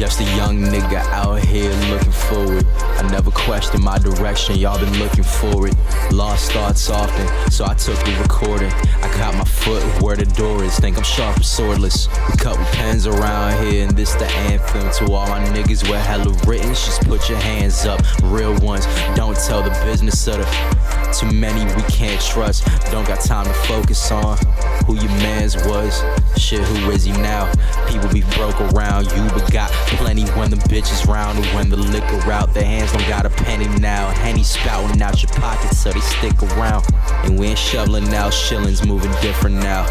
Just a young nigga out here looking forward. I never questioned my direction, y'all been looking for it. Lost thoughts often, so I took a recording. I got my foot where the door is, think I'm sharp and swordless. A couple pens around here, and this the anthem to all my niggas with hella written. Just put your hands up, real ones. Don't tell the business of the too many we can't trust. Don't got time to focus on who your mans was. Shit, who is he now? People be broke around you, but got plenty when the bitches round. And when the liquor out, their hands don't got a penny now. Henny spouting out your pockets so they stick around. And we ain't shoveling out shillings, moving different now.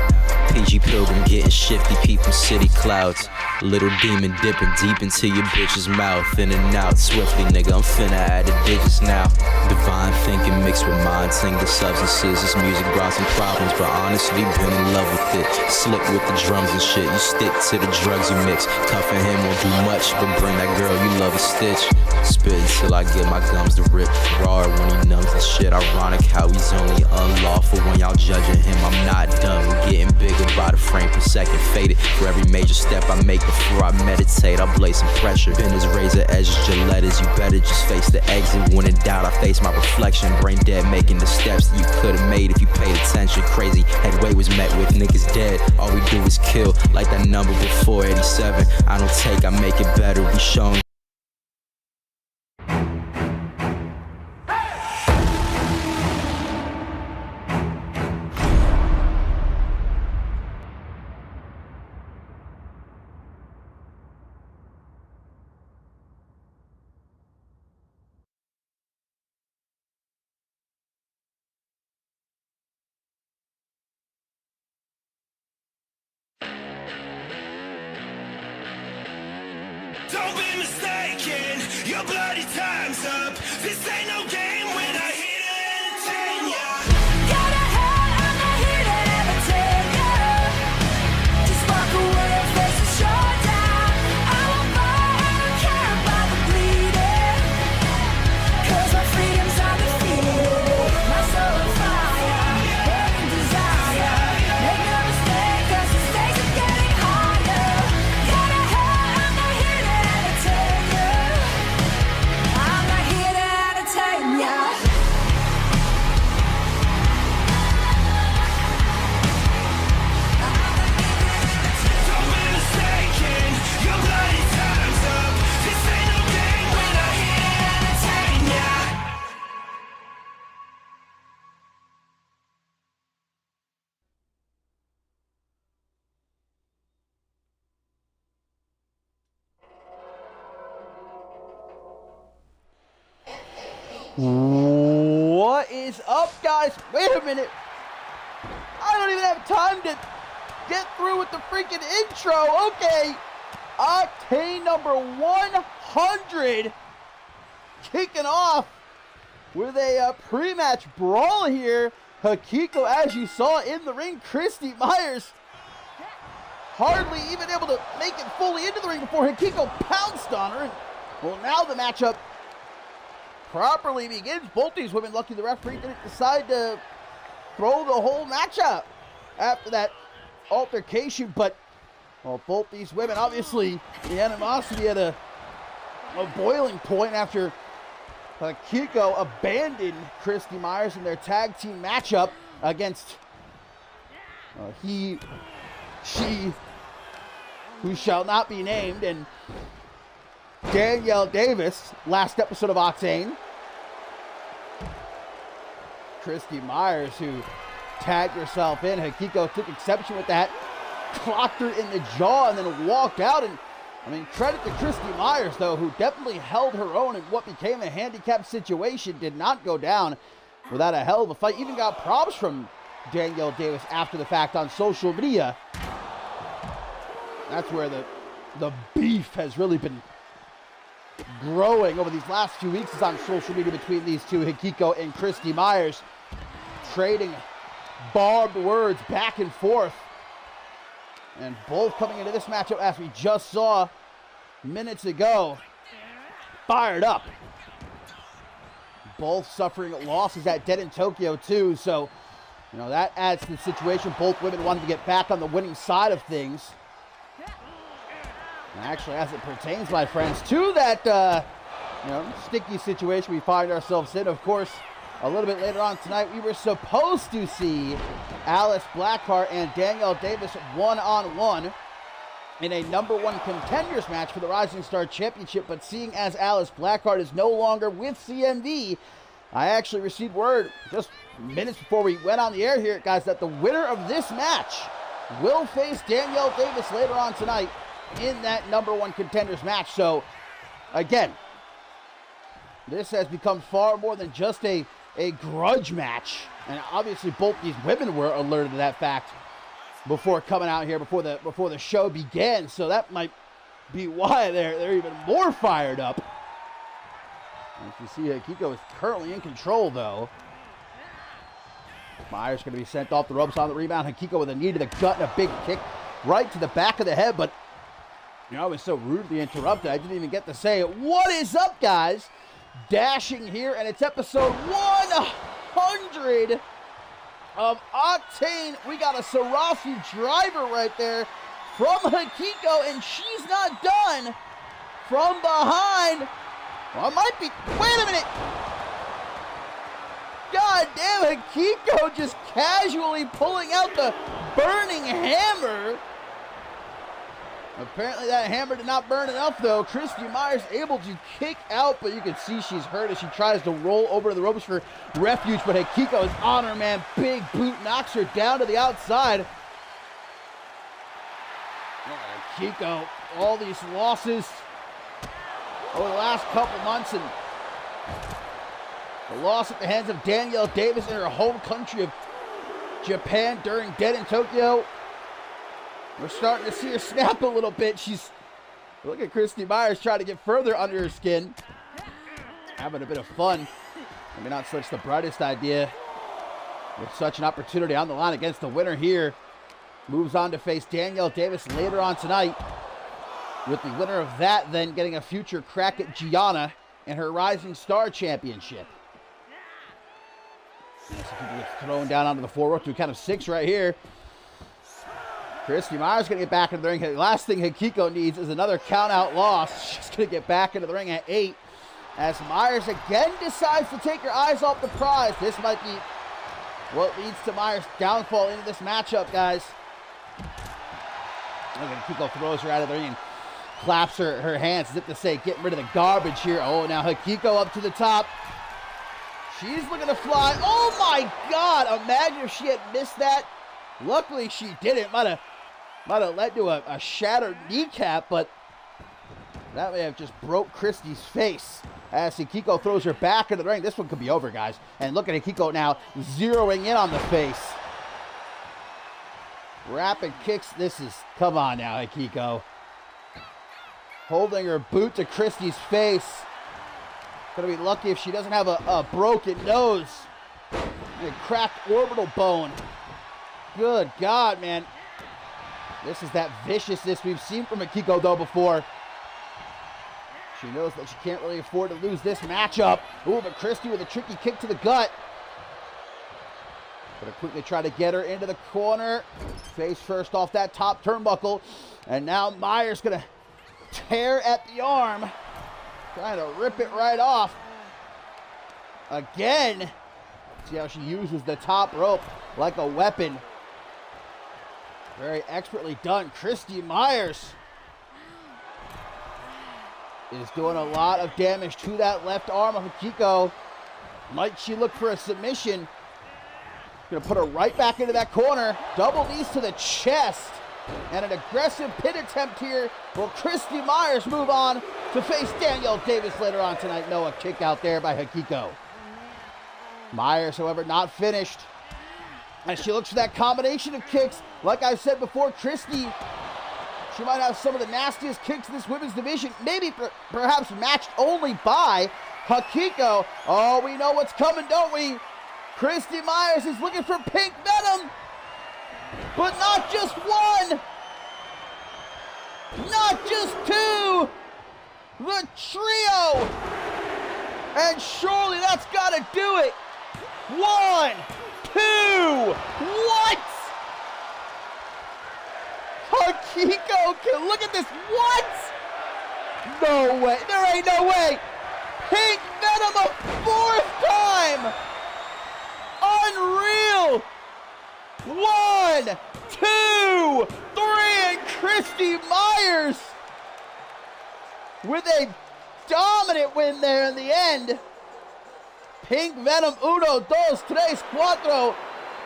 PG Pilgrim getting shifty, peeping city clouds. Little demon dipping deep into your bitch's mouth. In and out swiftly, nigga, I'm finna add the digits now. Divine thinking mixed with mind single substances. This music brought some problems, but honestly been in love with it. Slick with the drums and shit, you stick to the drugs you mix. Cuffing him won't do much, but bring that girl you love a stitch. Spit until I get my gums to rip raw when he numbs the shit. Ironic how he's only unlawful when y'all judging him. I'm not done, we're getting bigger by the frame per second. Faded for every major step I make before I meditate. I blaze some pressure. Been as razor edges, Gilettas. You better just face the exit. When in doubt, I face my reflection. Brain dead, making the steps that you could've made if you paid attention. Crazy headway was met with niggas dead. All we do is kill, like that number before 87. I don't take, I make it better. We showing. Don't be mistaken, your bloody time's up. This ain't no game when I hit it entertain ya. Got a head, I'm not here to entertain ya. Just walk away and face the showdown. I won't fight, I don't care about the bleeding. 'Cause my freedom's undefeated. My soul on fire, burning desire. Make no mistake, 'cause the stakes are getting higher. Got a head, I'm not here to entertain ya. I'm not here to entertain ya. Don't be mistaken, your bloody time's up. This ain't no game when I hit it entertain ya. What is up, guys? Wait a minute. I don't even have time to get through with the freaking intro. Okay. Octane number 100 kicking off with a pre-match brawl here. Hikiko, as you saw in the ring, Christy Myers hardly even able to make it fully into the ring before Hikiko pounced on her. Well, now the matchup properly begins. Both these women, lucky the referee didn't decide to throw the whole match out after that altercation, but well, both these women, obviously the animosity at a boiling point after Hikiko abandoned Christy Myers in their tag team matchup against he, she, who shall not be named, and Danielle Davis, last episode of Octane. Christy Myers, who tagged herself in. Hikiko took exception with that, clocked her in the jaw, and then walked out. And I mean, credit to Christy Myers, though, who definitely held her own in what became a handicapped situation. Did not go down without a hell of a fight. Even got props from Danielle Davis after the fact on social media. That's where the beef has really been growing over these last few weeks, is on social media between these two, Hikiko and Christy Myers, trading barbed words back and forth, and both coming into this matchup, as we just saw minutes ago, fired up. Both suffering losses at Dead in Tokyo too, so you know that adds to the situation. Both women wanted to get back on the winning side of things. Actually, as it pertains, my friends, to that sticky situation we find ourselves in, of course, a little bit later on tonight, we were supposed to see Alice Blackheart and Danielle Davis one-on-one in a number one contenders match for the Rising Star Championship, but seeing as Alice Blackheart is no longer with CMV, I actually received word just minutes before we went on the air here, guys, that the winner of this match will face Danielle Davis later on tonight in that number one contenders match. So again, this has become far more than just a grudge match, and obviously both these women were alerted to that fact before coming out here before the show began, so that might be why they're even more fired up. As you see, Hikiko is currently in control, though. Myers going to be sent off the ropes on the rebound. Hikiko with a knee to the gut and a big kick right to the back of the head, but I was so rudely interrupted, I didn't even get to say it. What is up, guys? Dashing here, and it's episode 100 of Octane. We got a Sarasi driver right there from Hikiko, and she's not done. From behind. Well, it might be. Wait a minute. God damn, Hikiko just casually pulling out the burning hammer. Apparently that hammer did not burn enough, though. Christy Myers able to kick out, but you can see she's hurt as she tries to roll over to the ropes for refuge, but Hikiko is on her, man. Big boot knocks her down to the outside. Hikiko, all these losses over the last couple months, and the loss at the hands of Danielle Davis in her home country of Japan during Dead in Tokyo. We're starting to see her snap a little bit. She's Look at Christy Myers trying to get further under her skin. Having a bit of fun. Maybe not such the brightest idea. With such an opportunity on the line against the winner here. Moves on to face Danielle Davis later on tonight. With the winner of that then getting a future crack at Gianna in her Rising Star Championship. Thrown down onto the floor. To kind of 6 right here. Christy Myers going to get back into the ring. The last thing Hikiko needs is another count-out loss. She's going to get back into the ring at 8. As Myers again decides to take her eyes off the prize. This might be what leads to Myers' downfall into this matchup, guys. Hikiko throws her out of the ring and claps her hands as if to say, getting rid of the garbage here. Oh, now Hikiko up to the top. She's looking to fly. Oh, my God. Imagine if she had missed that. Luckily, she didn't. Might have led to a shattered kneecap, but that may have just broke Christy's face as Hikiko throws her back into the ring. This one could be over, guys. And look at Hikiko now zeroing in on the face. Rapid kicks. This is, come on now, Hikiko. Holding her boot to Christy's face. Gonna be lucky if she doesn't have a broken nose. And a cracked orbital bone. Good God, man. This is that viciousness we've seen from Hikiko, though, before. She knows that she can't really afford to lose this matchup. Ooh, but Christy with a tricky kick to the gut. Gonna quickly try to get her into the corner. Face first off that top turnbuckle. And now Myers gonna tear at the arm. Trying to rip it right off. Again. See how she uses the top rope like a weapon. Very expertly done. Christy Myers is doing a lot of damage to that left arm of Hikiko. Might she look for a submission? Gonna put her right back into that corner. Double knees to the chest. And an aggressive pin attempt here. Will Christy Myers move on to face Danielle Davis later on tonight? No, a kick out there by Hikiko. Myers, however, not finished. As she looks for that combination of kicks. Like I said before, Christy, she might have some of the nastiest kicks in this women's division. Maybe perhaps matched only by Hikiko. Oh, we know what's coming, don't we? Christy Myers is looking for pink venom. But not just one. Not just two. The trio. And surely that's got to do it. 1, 2. What? Hikiko can look at this. What? No way. There ain't no way. Pink venom a 4th time. Unreal. 1, 2, 3, and Christy Myers with a dominant win there in the end. Pink Venom, 1, 2, 3, 4,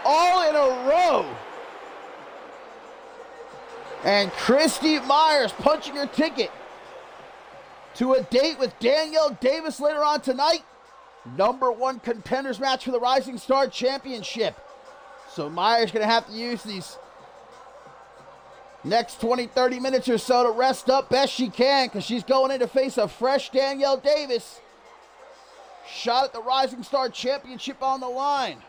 all in a row. And Christy Myers punching her ticket to a date with Danielle Davis later on tonight. #1 contenders match for the Rising Star Championship. So Myers going to have to use these next 20, 30 minutes or so to rest up best she can, because she's going in to face a fresh Danielle Davis. Shot at the Rising Star Championship on the line.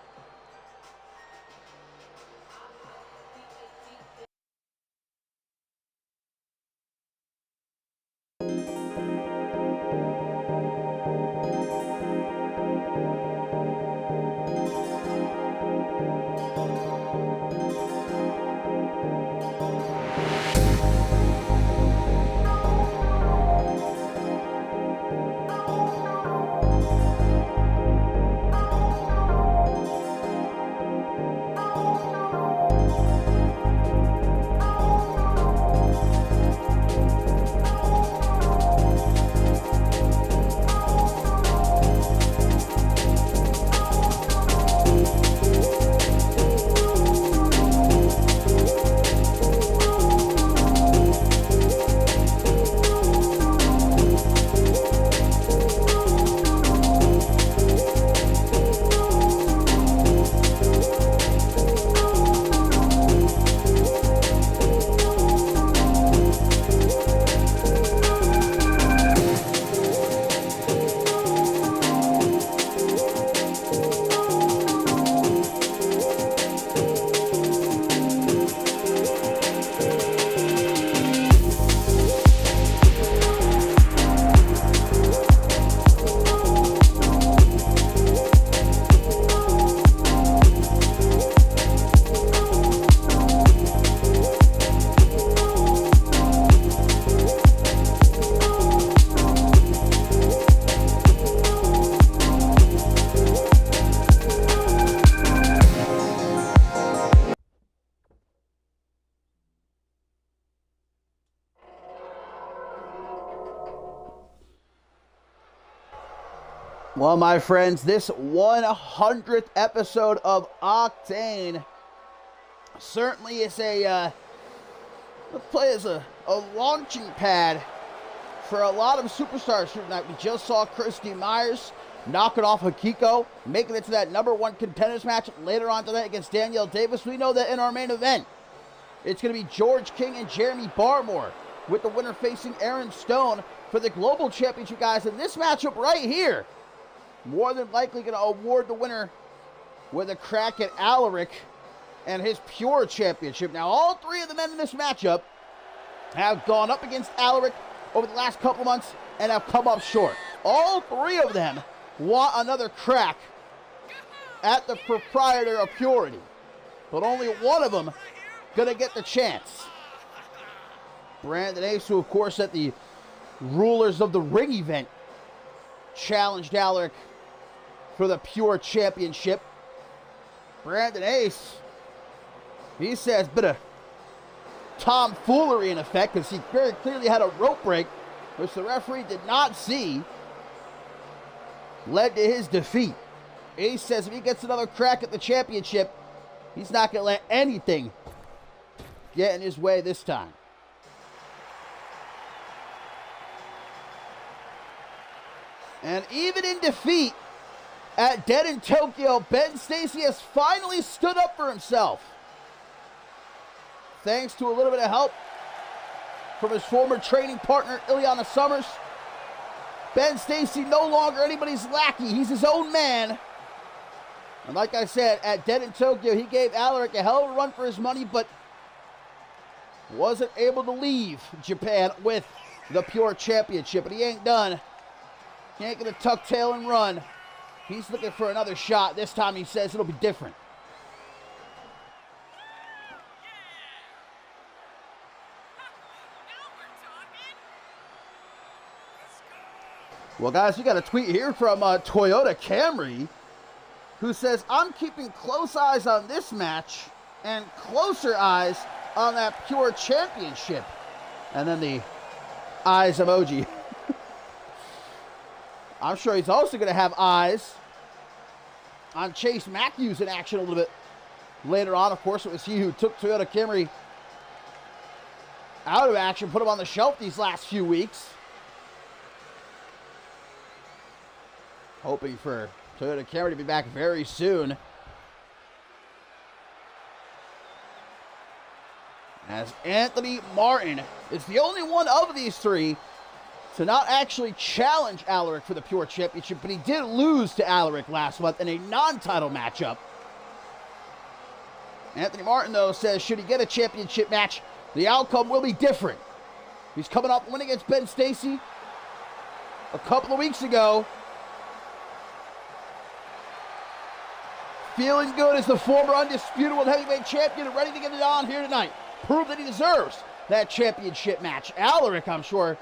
Well, my friends, this 100th episode of Octane certainly is let's play as a launching pad for a lot of superstars here tonight. We just saw Christy Myers knocking off Akiko, making it to that #1 contenders match later on tonight against Danielle Davis. We know that in our main event, it's going to be George King and Jeremy Barmore, with the winner facing Aaron Stone for the Global Championship, guys. And this matchup right here, more than likely going to award the winner with a crack at Alaric and his Pure Championship. Now, all three of the men in this matchup have gone up against Alaric over the last couple months and have come up short. All three of them want another crack at the proprietor of Purity, but only one of them going to get the chance. Brandon Ace, who of course at the Rulers of the Ring event challenged Alaric for the Pure Championship. Brandon Ace, he says, bit of tomfoolery in effect, because he very clearly had a rope break, which the referee did not see, led to his defeat. Ace says if he gets another crack at the championship, he's not going to let anything get in his way this time. And even in defeat at Dead in Tokyo, Ben Stacy has finally stood up for himself. Thanks to a little bit of help from his former training partner, Ileana Summers, Ben Stacy no longer anybody's lackey. He's his own man. And like I said, at Dead in Tokyo, he gave Alaric a hell of a run for his money, but wasn't able to leave Japan with the Pure Championship. But he ain't done. He ain't going to tuck tail and run. He's looking for another shot. This time he says it'll be different. Well, guys, we got a tweet here from Toyota Camry, who says, I'm keeping close eyes on this match and closer eyes on that Pure Championship. And then the eyes emoji. I'm sure he's also going to have eyes on Chase Matthews in action a little bit later on. Of course, it was he who took Toyota Camry out of action, put him on the shelf these last few weeks. Hoping for Toyota Camry to be back very soon, as Anthony Martin is the only one of these three to not actually challenge Alaric for the Pure Championship, but he did lose to Alaric last month in a non-title matchup. Anthony Martin, though, says should he get a championship match, the outcome will be different. He's coming off winning against Ben Stacy a couple of weeks ago. Feeling good as the former undisputed world heavyweight champion and ready to get it on here tonight. Prove that he deserves that championship match. Alaric, I'm sure,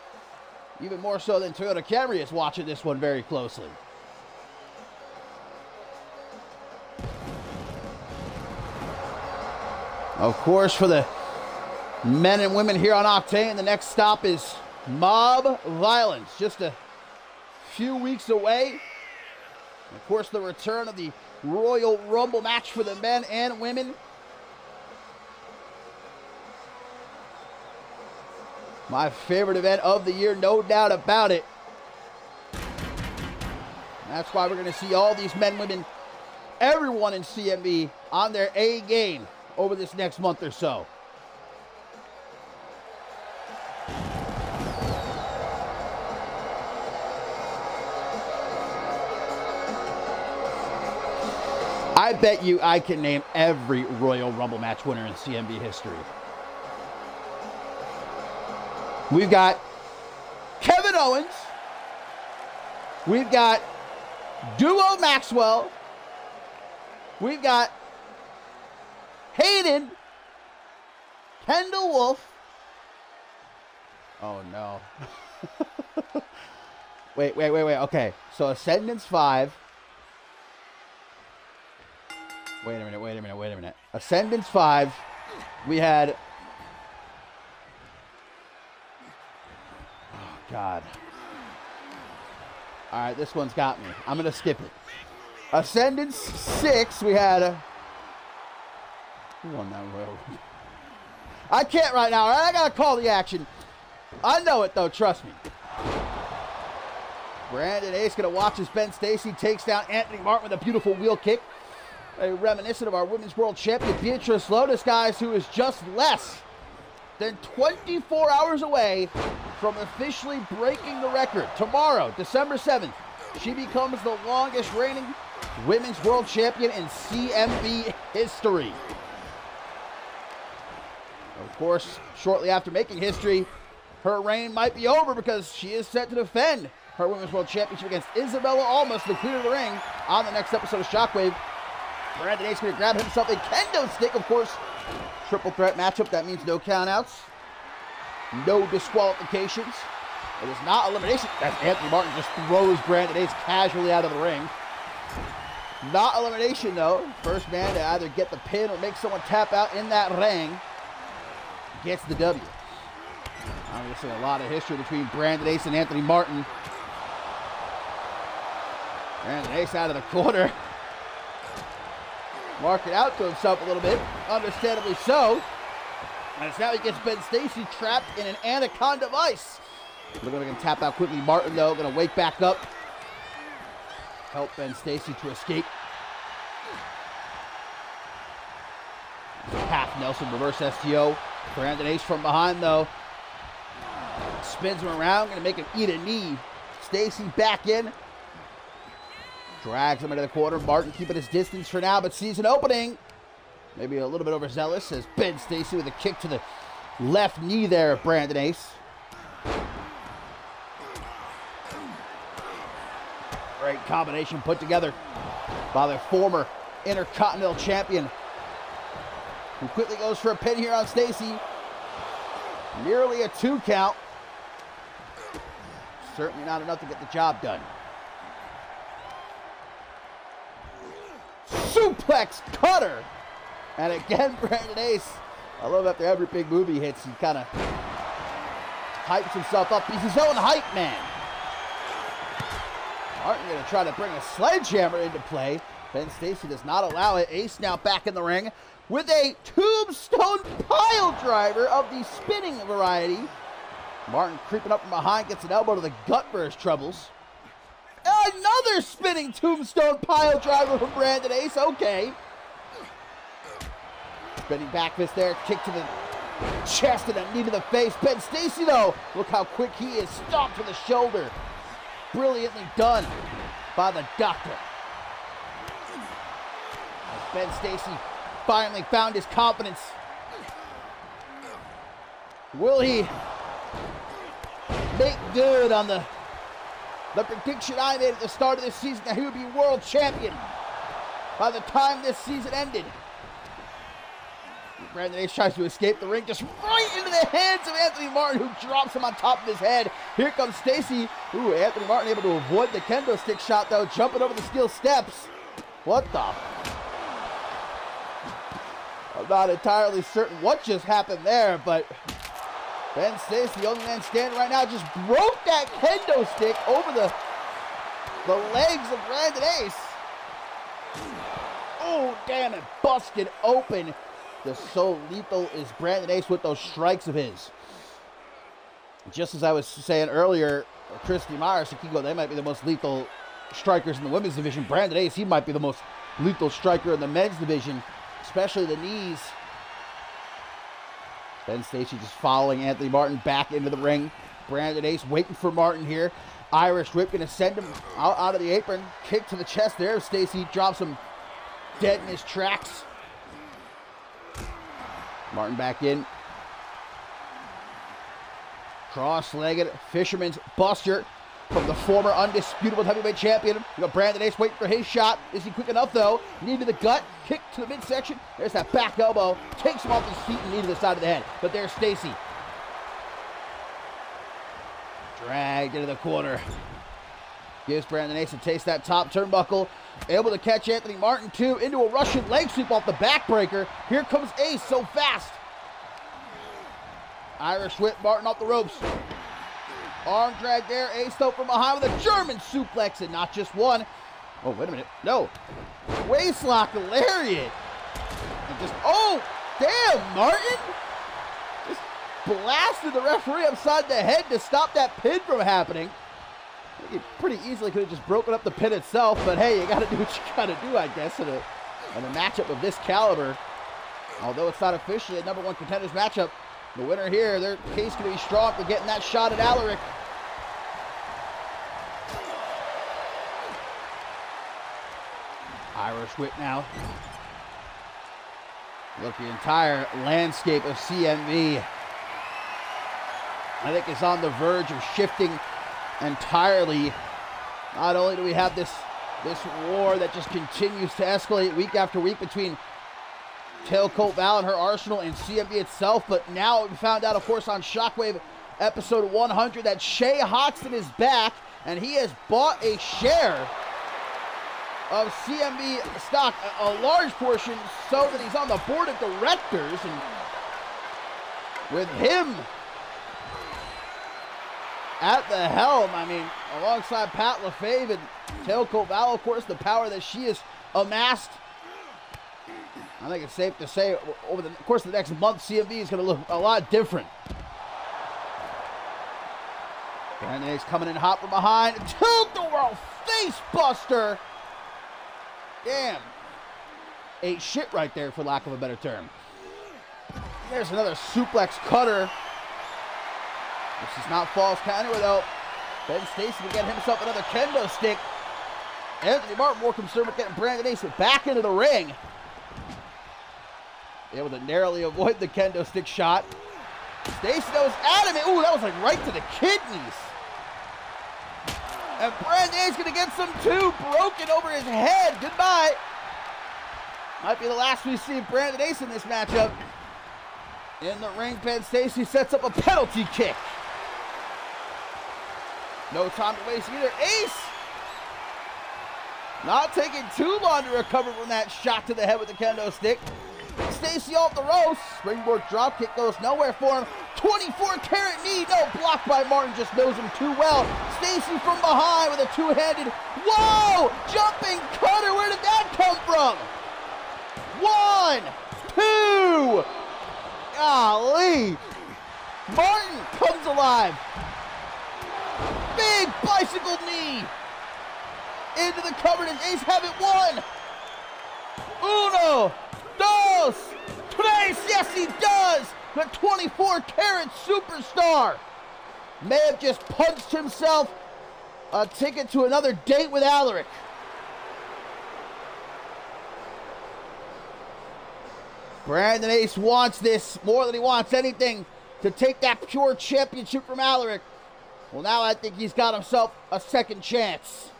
even more so than Toyota Camry, is watching this one very closely. Of course, for the men and women here on Octane, the next stop is Mob Violence. Just a few weeks away. Of course, the return of the Royal Rumble match for the men and women. My favorite event of the year, no doubt about it. That's why we're going to see all these men, women, everyone in CMV on their A game over this next month or so. I bet you I can name every Royal Rumble match winner in CMV history. We've got Kevin Owens. We've got Duo Maxwell. We've got Hayden. Kendall Wolf. Oh, no. Wait. Okay, so Ascendance 5. Wait a minute. Ascendance 5. We had... Oh, God. All right, this one's got me. I'm going to skip it. Ascendance 6, we had a... Who won that road? I can't right now. All right, I got to call the action. I know it, though. Trust me. Brandon Ace going to watch as Ben Stacy takes down Anthony Martin with a beautiful wheel kick. A reminiscent of our Women's World Champion, Beatrice Lotus, guys, who is just less than 24 hours away from officially breaking the record. Tomorrow, December 7th, she becomes the longest reigning Women's World Champion in CMV history. Of course, shortly after making history, her reign might be over because she is set to defend her Women's World Championship against Isabella Almas, the Queen of the Ring, on the next episode of Shockwave. Brandon Ace going to grab himself a kendo stick, of course. Triple threat matchup, that means no countouts, no disqualifications. It is not elimination. As Anthony Martin just throws Brandon Ace casually out of the ring. Not elimination, though. First man to either get the pin or make someone tap out in that ring gets the W. Obviously, a lot of history between Brandon Ace and Anthony Martin. Brandon Ace out of the corner. Marking out to himself a little bit. Understandably so. And it's now he gets Ben Stacy trapped in an anaconda vice. We're going to tap out quickly. Martin, though, going to wake back up. Help Ben Stacy to escape. Half Nelson reverse STO. Brandon Ace from behind, though. Spins him around. Going to make him eat a knee. Stacy back in. Drags him into the corner. Martin keeping his distance for now, but sees an opening. Maybe a little bit overzealous as Ben Stacy with a kick to the left knee there of Brandon Ace. Great combination put together by the former Intercontinental Champion, who quickly goes for a pin here on Stacy. Nearly a 2 count. Certainly not enough to get the job done. Suplex cutter. And again, Brandon Ace. I love after every big move he hits, he kind of hypes himself up. He's his own hype man. Martin going to try to bring a sledgehammer into play. Ben Stacy does not allow it. Ace now back in the ring with a tombstone pile driver of the spinning variety. Martin creeping up from behind, gets an elbow to the gut for his troubles. Another spinning tombstone pile driver from Brandon Ace. Okay. Spinning back fist there. Kick to the chest and a knee to the face. Ben Stacy, though, look how quick he is. Stomped to the shoulder. Brilliantly done by the doctor. As Ben Stacy finally found his confidence. Will he make good on the prediction I made at the start of this season that he would be world champion by the time this season ended? Brandon Ace tries to escape the ring, just right into the hands of Anthony Martin, who drops him on top of his head. Here comes Stacy. Ooh, Anthony Martin able to avoid the kendo stick shot, though, jumping over the steel steps. What the? I'm not entirely certain what just happened there, but Ben Stacy, the only man standing right now, just broke that kendo stick over the legs of Brandon Ace. Oh, damn it, busted open. Just so lethal is Brandon Ace with those strikes of his. Just as I was saying earlier, Christy Myers, Sakiko, they might be the most lethal strikers in the women's division. Brandon Ace, he might be the most lethal striker in the men's division, especially the knees. Ben Stacy just following Anthony Martin back into the ring. Brandon Ace waiting for Martin here. Irish whip going to send him out of the apron. Kick to the chest there. Stacy drops him dead in his tracks. Martin back in. Cross-legged fisherman's buster from the former undisputed heavyweight champion. You got Brandon Ace waiting for his shot. Is he quick enough, though? Knee to the gut. Kick to the midsection. There's that back elbow. Takes him off his feet and knee to the side of the head. But there's Stacy. Dragged into the corner. Gives Brandon Ace a taste of that top turnbuckle. Able to catch Anthony Martin, too, into a Russian leg sweep off the backbreaker. Here comes Ace so fast. Irish whip, Martin off the ropes. Arm drag there. Ace though from behind with a German suplex, and not just one. Oh, wait a minute. No. Waistlock lariat. And just, oh, damn, Martin. Just blasted the referee upside the head to stop that pin from happening. I think he pretty easily could have just broken up the pin itself, but hey, you got to do what you got to do, I guess, in a matchup of this caliber. Although it's not officially a #1 contenders matchup, the winner here, their case can be strong for getting that shot at Alaric. Irish whip now. Look, the entire landscape of CMV, I think, is on the verge of shifting entirely. Not only do we have this war that just continues to escalate week after week between Tailcoat Val and her arsenal and CMV itself, but now we found out, of course, on Shockwave episode 100 that Shay Hoxton is back, and he has bought a share of CMV stock, a large portion, so that he's on the board of directors, and with him at the helm, I mean, alongside Pat LaFave and Tailcoat Val, of course, the power that she has amassed, I think it's safe to say over the course of the next month, CMV is going to look a lot different. Brandon Ace coming in hot from behind. Tilt-a-whirl face buster. Damn. Ate shit right there, for lack of a better term. There's another suplex cutter. This is not false count anywhere, though. Ben Stacy can get himself another kendo stick. Anthony Martin more concerned with getting Brandon Ace back into the ring. Able to narrowly avoid the kendo stick shot. Stacy, that was adamant. Ooh, that was like right to the kidneys. And Brandon Ace gonna get some too. Broken over his head. Goodbye. Might be the last we see of Brandon Ace in this matchup. In the ring, Ben Stacy sets up a penalty kick. No time to waste either. Ace not taking too long to recover from that shot to the head with the kendo stick. Stacy off the ropes. Springboard dropkick goes nowhere for him. 24-carat knee. No, blocked by Martin. Just knows him too well. Stacy from behind with a two-handed. Whoa! Jumping cutter. Where did that come from? 1, 2. Golly. Martin comes alive. Big bicycle knee. Into the cover. Does Ace have it? 1. Uno. Dos. Tres. Yes, he does. The 24-carat superstar may have just punched himself a ticket to another date with Alaric. Brandon Ace wants this more than he wants anything, to take that pure championship from Alaric. Well, now I think he's got himself a second chance.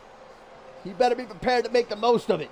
He better be prepared to make the most of it.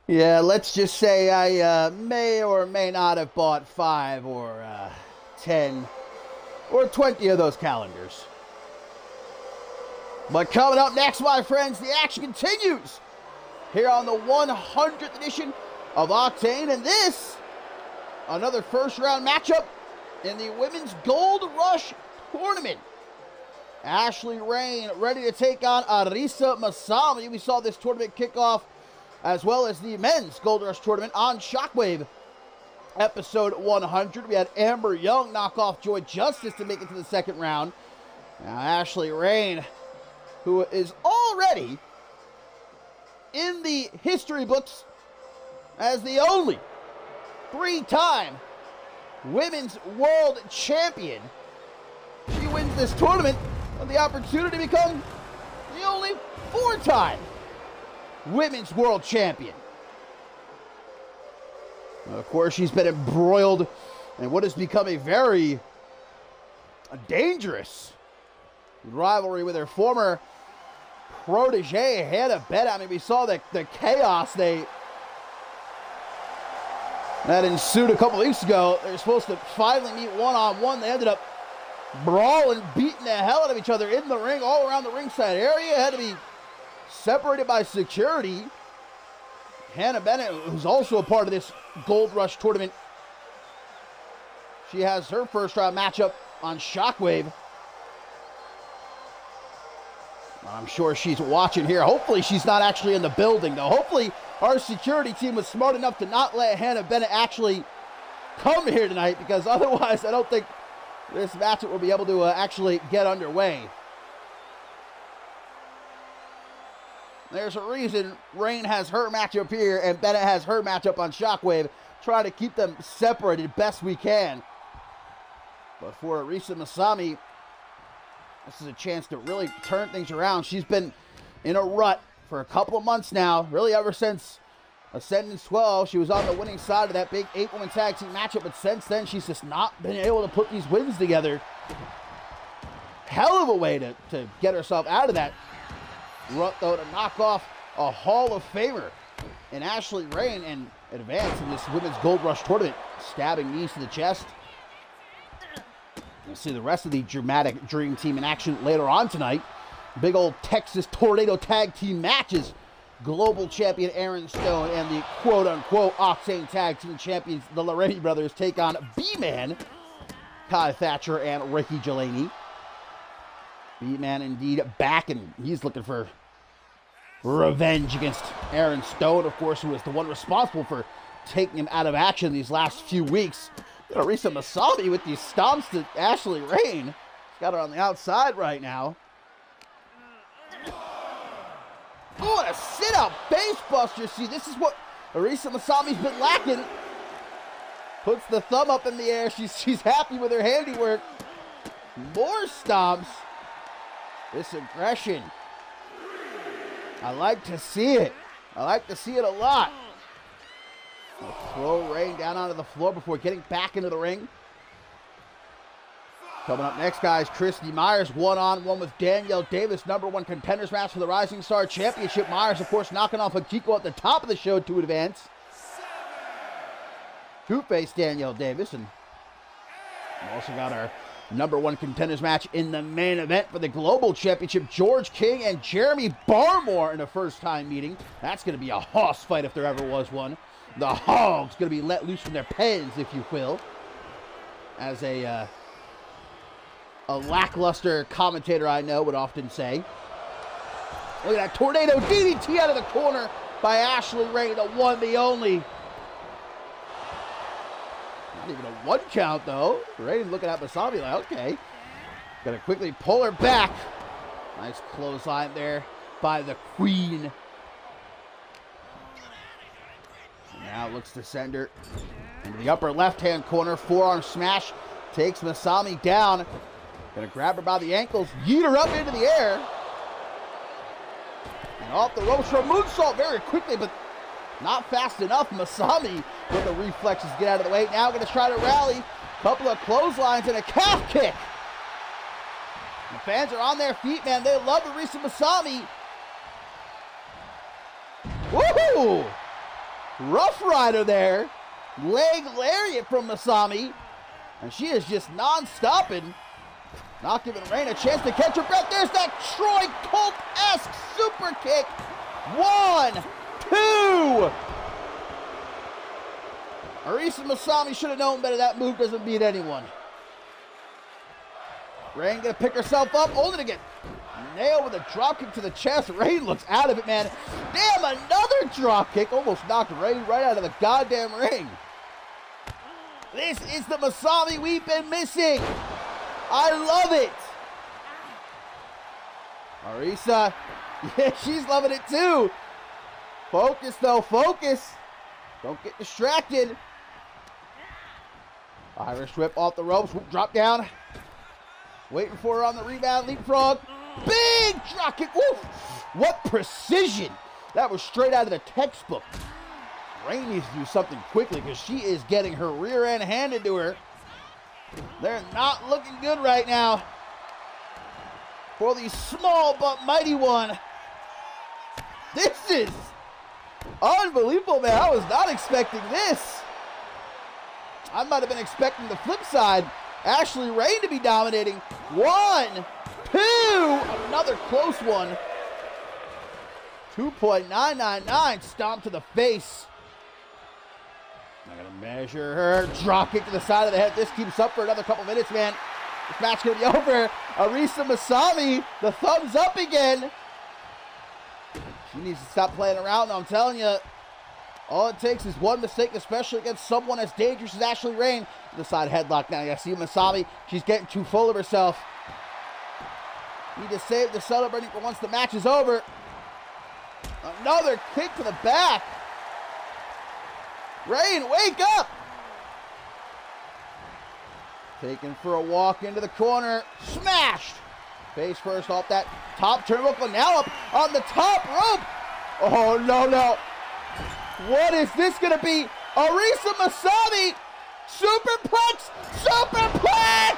Yeah, let's just say I may or may not have bought 5 or 10 or 20 of those calendars. But coming up next, my friends, the action continues here on the 100th edition of Octane. And this, another first-round matchup in the Women's Gold Rush Tournament. Ashley Rain ready to take on Arisa Masami. We saw this tournament kick off as well as the Men's Gold Rush Tournament on Shockwave. Episode 100. We had Amber Young knock off Joy Justice to make it to the second round. Now Ashley Rain, who is already in the history books as the only 3-time Women's World Champion. She wins this tournament with the opportunity to become the only 4-time Women's World Champion. Of course, she's been embroiled in what has become a very dangerous rivalry with her former protege, Hannah Bennett. I mean, we saw the chaos that ensued a couple weeks ago. They were supposed to finally meet one-on-one. They ended up brawling, beating the hell out of each other in the ring, all around the ringside area. Had to be separated by security. Hannah Bennett, who's also a part of this Gold Rush tournament, she has her first round matchup on Shockwave. I'm sure she's watching here. Hopefully she's not actually in the building, though. Hopefully our security team was smart enough to not let Hannah Bennett actually come here tonight, because otherwise I don't think this matchup will be able to actually get underway. There's a reason Rain has her matchup here and Bennett has her matchup on Shockwave. Trying to keep them separated best we can. But for Arisa Masami, this is a chance to really turn things around. She's been in a rut for a couple of months now, really ever since Ascendance 12. She was on the winning side of that big 8-woman tag team matchup, but since then she's just not been able to put these wins together. Hell of a way to get herself out of that rut, though, to knock off a Hall of Famer in Ashley Rain and advance in this Women's Gold Rush Tournament, stabbing knees to the chest. You'll see the rest of the dramatic Dream Team in action later on tonight. Big old Texas Tornado Tag Team matches. Global Champion Aaron Stone and the quote-unquote Octane Tag Team Champions, the Loretti Brothers, take on B-Man, Kai Thatcher and Ricky Delaney. B-Man indeed back, and he's looking for revenge against Aaron Stone, of course, who was the one responsible for taking him out of action these last few weeks. Arisa Masami with these stomps to Ashley Rain. She's got her on the outside right now. Oh, and a sit-out face buster. See, this is what Arisa Masami's been lacking. Puts the thumb up in the air. She's happy with her handiwork. More stomps. This aggression. I like to see it. I like to see it a lot. We'll throw Rain down onto the floor before getting back into the ring. Coming up next, guys, Christy Myers one-on-one with Danielle Davis, #1 contenders match for the Rising Star Championship. Myers, of course, knocking off Akiko at the top of the show to advance. To-face Danielle Davis, and we also got our #1 contenders match in the main event for the Global Championship. George King and Jeremy Barmore in a first-time meeting. That's going to be a hoss fight if there ever was one. The Hogs going to be let loose from their pens, if you will. As a lackluster commentator I know would often say. Look at that tornado DDT out of the corner by Ashley Rain, the one, the only. Not even a 1 count, though. Rain looking at Masami like, okay. Gotta quickly pull her back. Nice clothesline there by the Queen. Now looks to send her into the upper left-hand corner. Forearm smash takes Masami down. Gonna grab her by the ankles, yeet her up into the air. And off the ropes for a moonsault very quickly, but not fast enough. Masami with the reflexes get out of the way. Now gonna try to rally. Couple of clotheslines and a calf kick. The fans are on their feet, man. They love Arisa Masami. Woohoo! Rough Rider there. Leg lariat from Masami. And she is just non-stopping. Not giving Rain a chance to catch her breath. There's that Troy Colt-esque super kick. 1, 2. Arisa Masami should have known better. That move doesn't beat anyone. Rain gonna pick herself up, only to get nailed with a drop kick to the chest. Rain looks out of it, man. Damn, another drop kick. Almost knocked Rain right out of the goddamn ring. This is the Masami we've been missing. I love it. Arisa, yeah, she's loving it too. Focus though, focus. Don't get distracted. Irish whip off the ropes, drop down. Waiting for her on the rebound, leapfrog. Big drop kick, woof. What precision. That was straight out of the textbook. Rain needs to do something quickly because she is getting her rear end handed to her. They're not looking good right now for the small but mighty one. This is unbelievable, man. I was not expecting this. I might have been expecting the flip side. Ashley Rain to be dominating. 1, 2. Another close one. 2.999. Stomp to the face. I'm going to measure her. Drop kick to the side of the head. This keeps up for another couple minutes, man. This match going to be over. Arisa Masami, the thumbs up again. She needs to stop playing around, I'm telling you. All it takes is one mistake, especially against someone as dangerous as Ashley Rain. The side headlock now. You see Masami, she's getting too full of herself. Need to save the celebrating for once the match is over. Another kick to the back. Rain, wake up! Taken for a walk into the corner. Smashed! Face first off that top turnbuckle. Now up on the top rope. Oh, no. What is this going to be? Arisa Masami! Superplex! Superplex!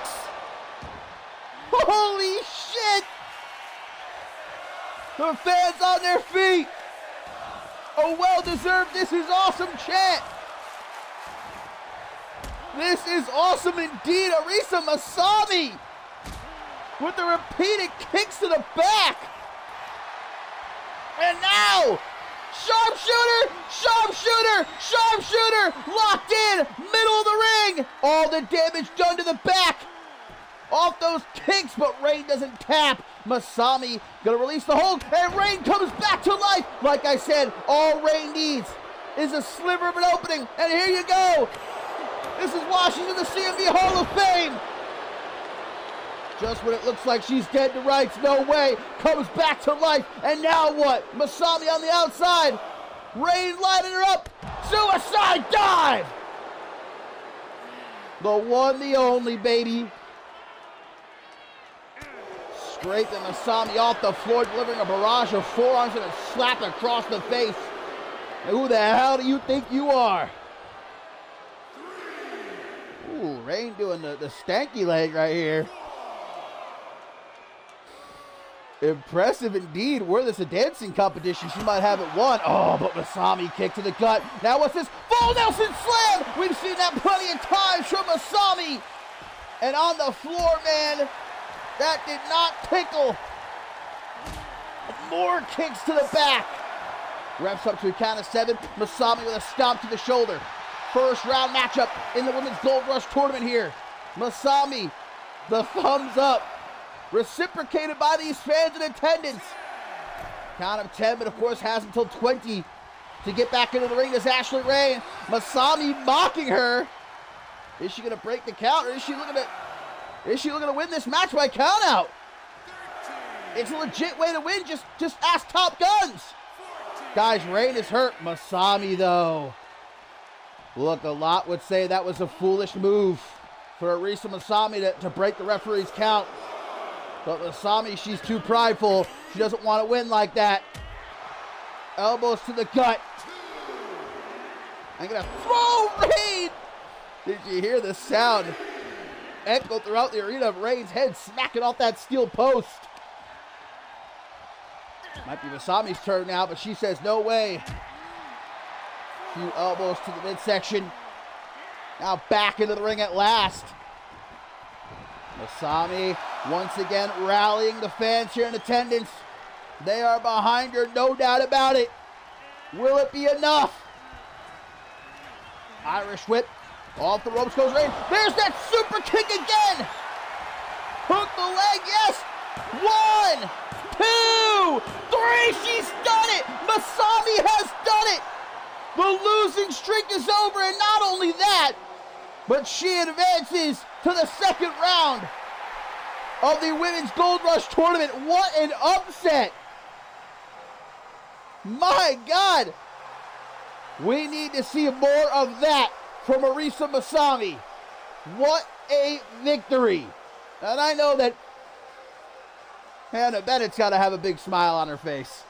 Holy shit! The fans on their feet! A well-deserved "This is awesome" chant! This is awesome indeed! Arisa Masami! With the repeated kicks to the back! And now! Sharpshooter! Sharpshooter! Sharpshooter! Locked in! Middle of the ring! All the damage done to the back! Off those kicks, but Rain doesn't tap. Masami gonna release the hold, and Rain comes back to life. Like I said, all Rain needs is a sliver of an opening, and here you go. This is why she's in the CMV Hall of Fame. Just when it looks like she's dead to rights, no way, comes back to life, and now what? Masami on the outside. Rain lining her up. Suicide dive. The one, the only, baby. Scraping Masami off the floor, delivering a barrage of forearms and a slap across the face. And who the hell do you think you are? Ooh, Rain doing the stanky leg right here. Impressive indeed. Were this a dancing competition, she might have it won. Oh, but Masami kick to the gut. Now what's this? Full Nelson slam! We've seen that plenty of times from Masami. And on the floor, man, that did not tickle. More kicks to the back. Refs up to a count of 7. Masami with a stomp to the shoulder. First round matchup in the Women's Gold Rush tournament here. Masami, the thumbs up. Reciprocated by these fans in attendance. Count of 10, but of course has until 20 to get back into the ring as Ashley Rain. Masami mocking her. Is she going to break the count, or is she looking to win this match by count out? It's a legit way to win. Just ask Top Guns. Guys, Rain is hurt. Masami, though. Look, a lot would say that was a foolish move for Arisa Masami to break the referee's count. But Masami, she's too prideful. She doesn't want to win like that. Elbows to the gut. I'm going to throw Rain. Did you hear the sound echo throughout the arena of Rain's head smacking off that steel post? Might be Masami's turn now, but she says no way. Few elbows to the midsection. Now back into the ring at last. Masami once again rallying the fans here in attendance. They are behind her, no doubt about it. Will it be enough? Irish whip. Off the ropes goes Rain. There's that super kick again. Hook the leg, yes. 1, 2, 3. She's done it. Masami has done it. The losing streak is over, and not only that, but she advances to the second round of the Women's Gold Rush Tournament. What an upset. My God. We need to see more of that from Arisa Masami. What a victory. And I know that Hannah Bennett's got to have a big smile on her face.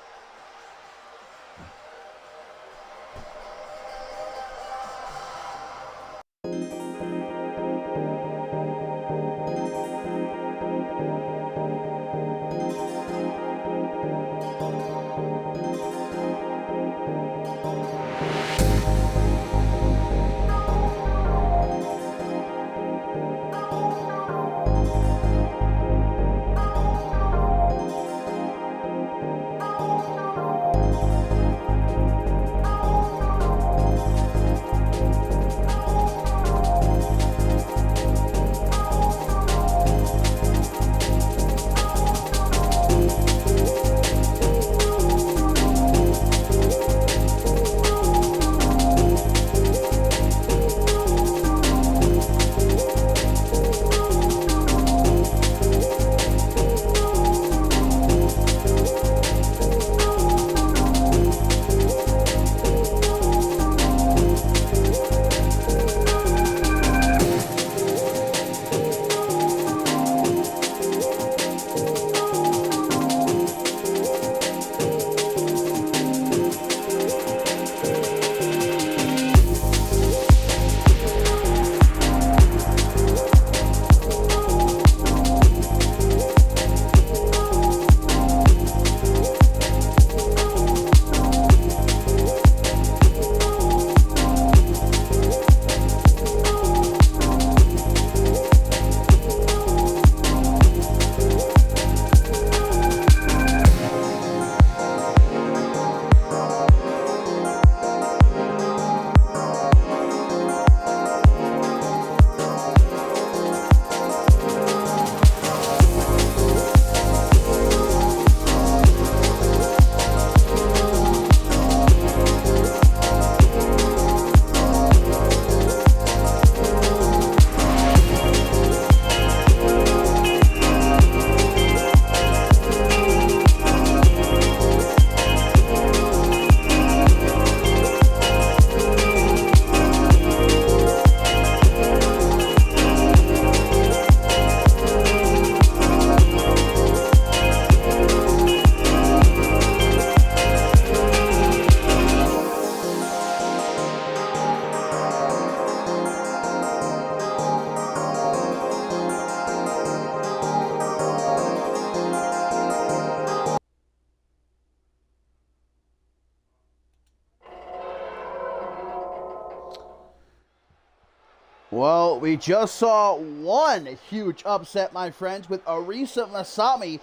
Well, we just saw one huge upset, my friends, with Arisa Masami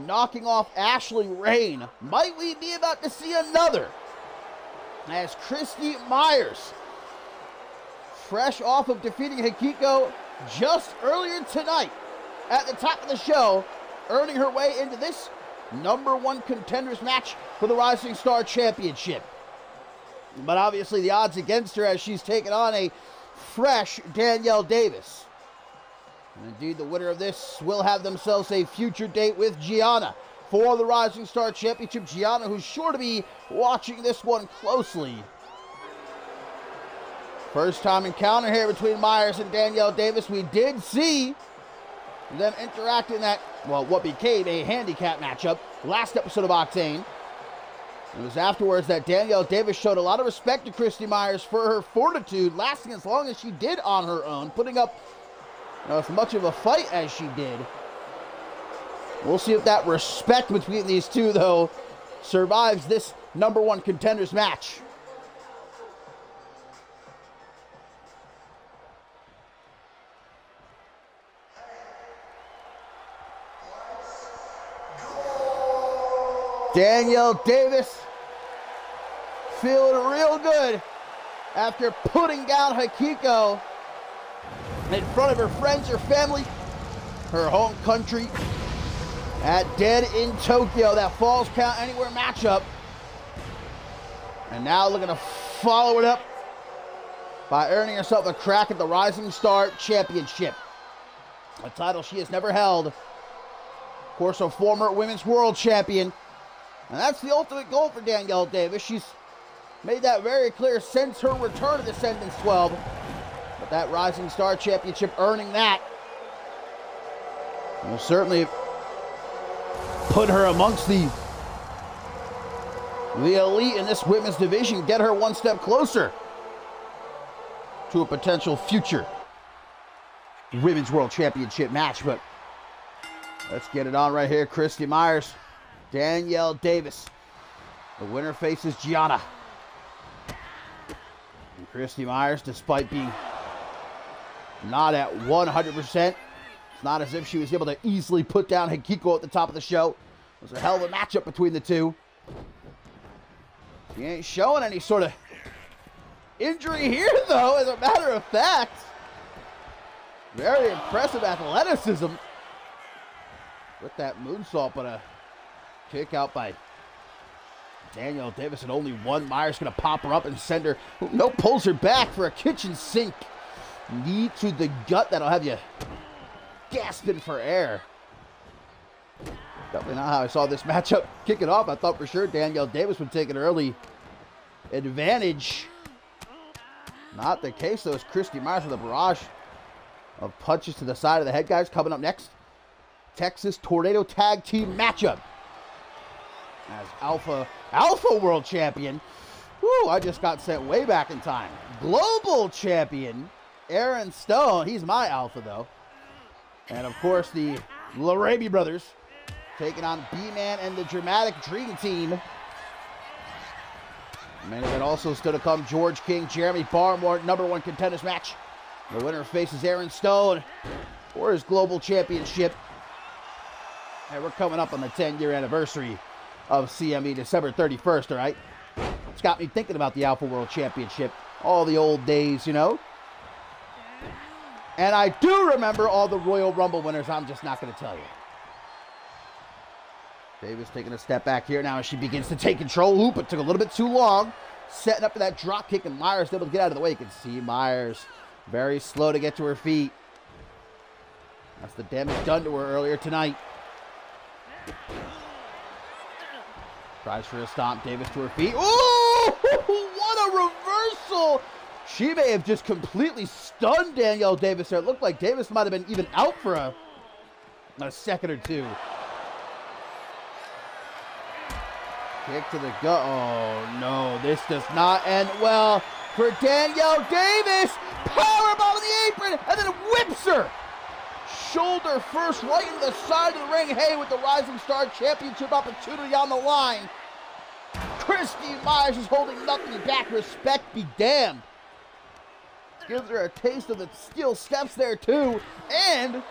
knocking off Ashley Rain. Might we be about to see another? As Christy Myers, fresh off of defeating Hikiko just earlier tonight at the top of the show, earning her way into this #1 contenders match for the Rising Star Championship. But obviously the odds against her as she's taken on a fresh Danielle Davis. And indeed, the winner of this will have themselves a future date with Gianna for the Rising Star Championship. Gianna, who's sure to be watching this one closely. First time encounter here between Myers and Danielle Davis. We did see them interact in that, well, what became a handicap matchup last episode of Octane. It was afterwards that Danielle Davis showed a lot of respect to Christy Myers for her fortitude, lasting as long as she did on her own, putting up as much of a fight as she did. We'll see if that respect between these two, though, survives this #1 contenders match. Danielle Davis feeling real good after putting down Hikiko in front of her friends, her family, her home country at Dead in Tokyo, that Falls Count Anywhere matchup. And now looking to follow it up by earning herself a crack at the Rising Star Championship, a title she has never held. Of course, a former Women's World Champion. And that's the ultimate goal for Danielle Davis. She's made that very clear since her return to Descendants 12. But that Rising Star Championship, earning that, will certainly put her amongst the elite in this women's division, get her one step closer to a potential future Women's World Championship match. But let's get it on right here. Christy Myers, Danielle Davis. The winner faces Gianna. And Christy Myers, despite being not at 100%, it's not as if she was able to easily put down Hikiko at the top of the show. It was a hell of a matchup between the two. She ain't showing any sort of injury here, though, as a matter of fact. Very impressive athleticism with that moonsault, but a kick out by Danielle Davis, and only one. Myers going to pop her up and send her, pulls her back for a kitchen sink. Knee to the gut that'll have you gasping for air. Definitely not how I saw this matchup kick it off. I thought for sure Danielle Davis would take an early advantage. Not the case, though, as Christy Myers with a barrage of punches to the side of the head, guys. Coming up next, Texas Tornado Tag Team matchup. As Alpha World Champion, I just got sent way back in time. Global Champion, Aaron Stone. He's my Alpha, though. And, of course, the Larabi brothers taking on B-Man and the Dramatic Dream Team. Main event also still to come, George King, Jeremy Barmore, #1 contenders match. The winner faces Aaron Stone for his global championship. And we're coming up on the 10-year anniversary of CMV, December 31st, all right? It's got me thinking about the Alpha World Championship, all the old days, And I do remember all the Royal Rumble winners. I'm just not going to tell you. Davis taking a step back here now as she begins to take control. Oop, it took a little bit too long. Setting up for that drop kick, and Myers able to get out of the way. You can see Myers very slow to get to her feet. That's the damage done to her earlier tonight. Tries for a stomp. Davis to her feet. Oh, what a reversal! She may have just completely stunned Danielle Davis there. It looked like Davis might have been even out for a second or two. Kick to the gut. Oh, no. This does not end well for Danielle Davis. Powerbomb in the apron, and then whips her. Shoulder first right into the side of the ring. Hey, with the Rising Star Championship opportunity on the line, Christy Myers is holding nothing back. Respect be damned. Gives her a taste of the steel steps there, too. And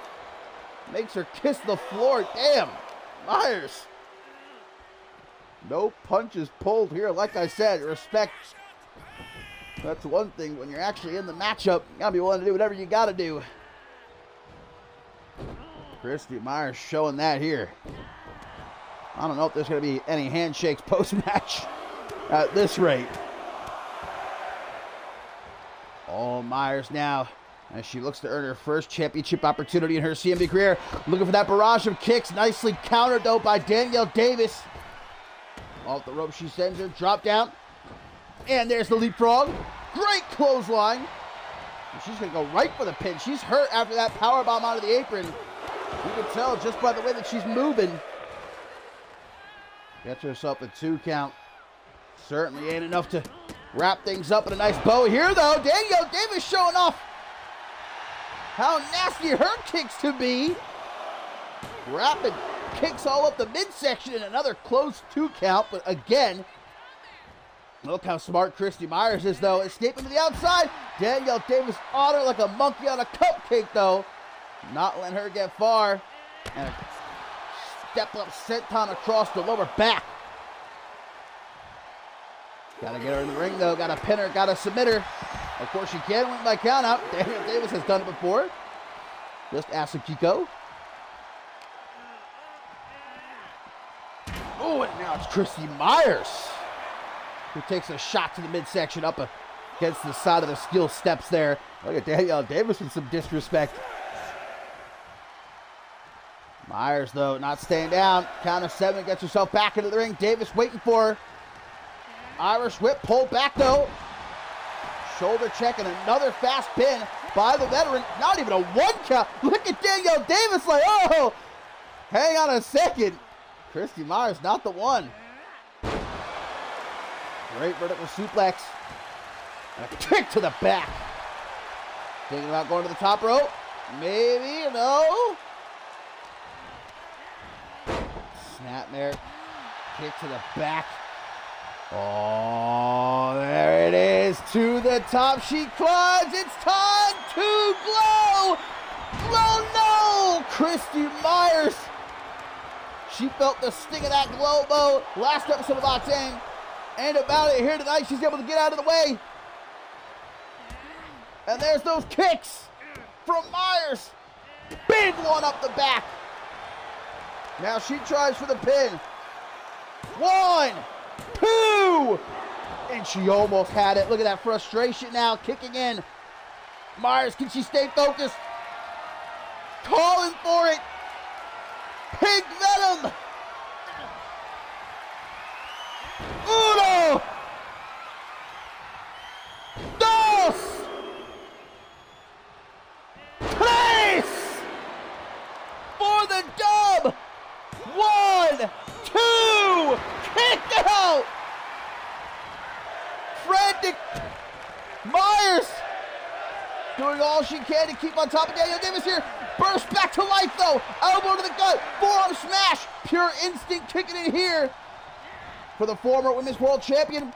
makes her kiss the floor. Damn. Myers. No punches pulled here. Like I said, respect. That's one thing. When you're actually in the matchup, you gotta be willing to do whatever you gotta do. Christy Myers showing that here. I don't know if there's gonna be any handshakes post-match at this rate. Oh, Myers now, as she looks to earn her first championship opportunity in her CMV career. Looking for that barrage of kicks. Nicely countered, though, by Danielle Davis. Off the rope she sends her. Drop down. And there's the leapfrog. Great clothesline. And she's going to go right for the pin. She's hurt after that powerbomb out of the apron. You can tell just by the way that she's moving. Gets herself a 2 count. Certainly ain't enough to wrap things up in a nice bow here, though. Danielle Davis showing off how nasty her kicks can be. Rapid kicks all up the midsection, and another close 2 count. But again, look how smart Christy Myers is, though. Escaping to the outside. Danielle Davis on her like a monkey on a cupcake, though. Not letting her get far. And a step-up senton across the lower back Gotta get her in the ring, though. Gotta pin her. Gotta submit her. Of course, she can win by countout. Daniel Davis has done it before. Just ask Kiko. Oh, and now it's Christy Myers, who takes a shot to the midsection up against the side of the steel steps there. Look at Danielle Davis with some disrespect. Myers, though, not staying down. Count of 7, gets herself back into the ring. Davis waiting for her. Irish whip, pulled back, though. Shoulder check and another fast pin by the veteran. Not even a 1 count. Look at Danielle Davis like, oh, hang on a second. Christy Myers, not the one. Great vertical suplex. And a kick to the back. Thinking about going to the top rope. Maybe, no. Snapmare. Kick to the back. Oh, there it is. To the top she climbs. It's time to glow. Glow, no. Christy Myers. She felt the sting of that glow bow last episode of Octane. And about it here tonight. She's able to get out of the way. And there's those kicks from Myers. Big one up the back. Now she tries for the pin. 1, 2. And she almost had it. Look at that frustration now kicking in. Myers, can she stay focused? Calling for it. Pig Venom. Uno. Dos. Tres. For the dub. 1, 2. Kick out. Frantic. Myers doing all she can to keep on top of Danielle Davis here. Burst back to life, though. Elbow to the gut. Forearm smash. Pure instinct kicking in here for the former Women's World Champion.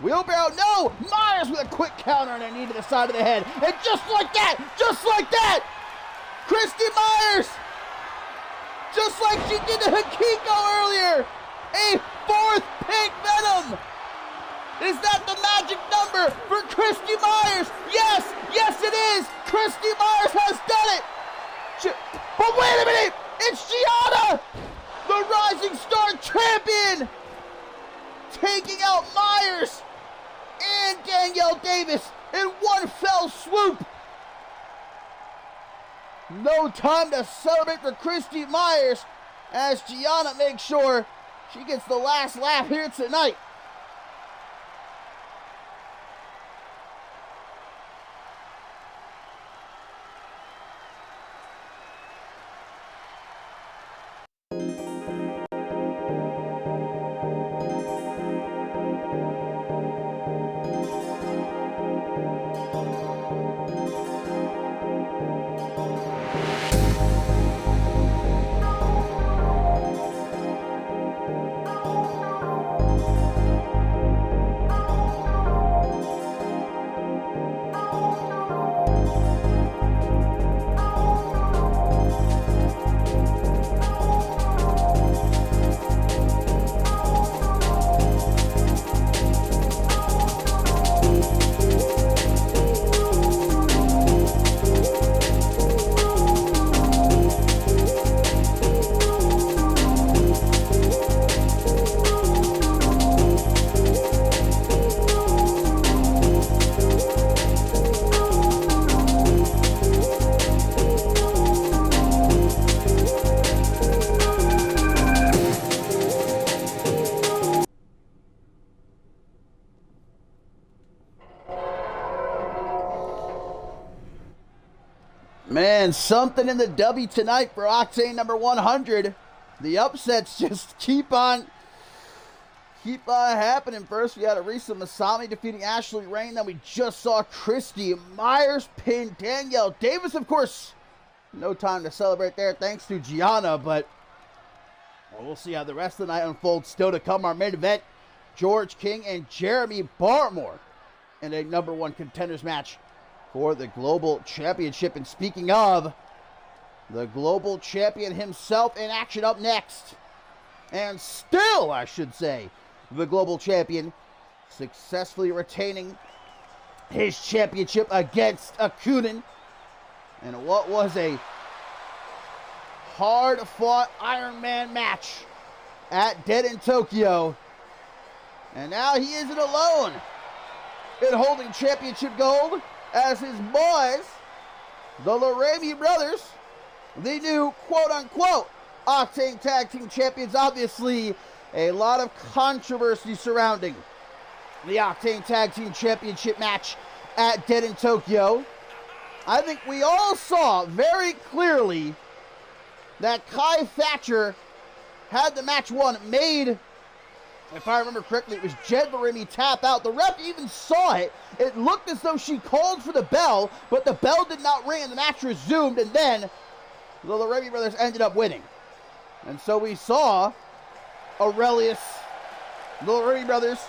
Wheelbarrow, no. Myers with a quick counter and a knee to the side of the head. And just like that, Christy Myers, just like she did to Hikiko earlier, a 4th Pink Venom. Is that the magic number for Christy Myers? Yes, it is. Christy Myers has done it. But wait a minute, it's Gianna, the Rising Star Champion, taking out Myers and Danielle Davis in one fell swoop. No time to celebrate for Christy Myers as Gianna makes sure she gets the last laugh here tonight. Man, something in the W tonight for Octane number 100. The upsets just keep on happening. First, we had Arisa Masami defeating Ashley Rain. Then we just saw Christy Myers pin Danielle Davis. Of course, no time to celebrate there thanks to Gianna, but we'll see how the rest of the night unfolds. Still to come, our main event, George King and Jeremy Barmore in a number 1 contenders match for the Global Championship. And speaking of, the Global Champion himself in action up next. And still, I should say, the Global Champion, successfully retaining his championship against Okunin. And what was a hard-fought Iron Man match at Dead in Tokyo. And now he isn't alone in holding championship gold, as his boys, the Laramie brothers, the new quote-unquote Octane Tag Team Champions. Obviously, a lot of controversy surrounding the Octane Tag Team Championship match at Dead in Tokyo. I think we all saw very clearly that Kai Thatcher had the match won, made, if I remember correctly, it was Jed Laramie tap out. The ref even saw it. It looked as though she called for the bell, but the bell did not ring and the match resumed, and then the Laramie brothers ended up winning. And so we saw Aurelius, the Laramie brothers,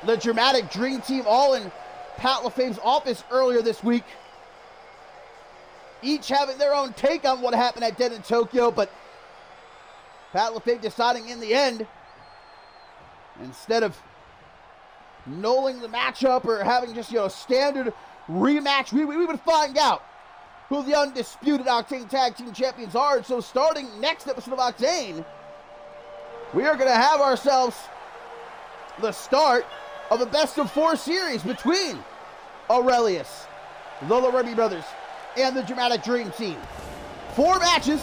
the Dramatic Dream Team, all in Pat LaFame's office earlier this week, each having their own take on what happened at Dead in Tokyo, but Pat LaFame deciding in the end, instead of nulling the matchup or having just, a standard rematch, we would find out who the undisputed Octane Tag Team Champions are. And so starting next episode of Octane, we are going to have ourselves the start of a best-of-4 series between Aurelius, the Laramie brothers, and the Dramatic Dream Team. 4 matches.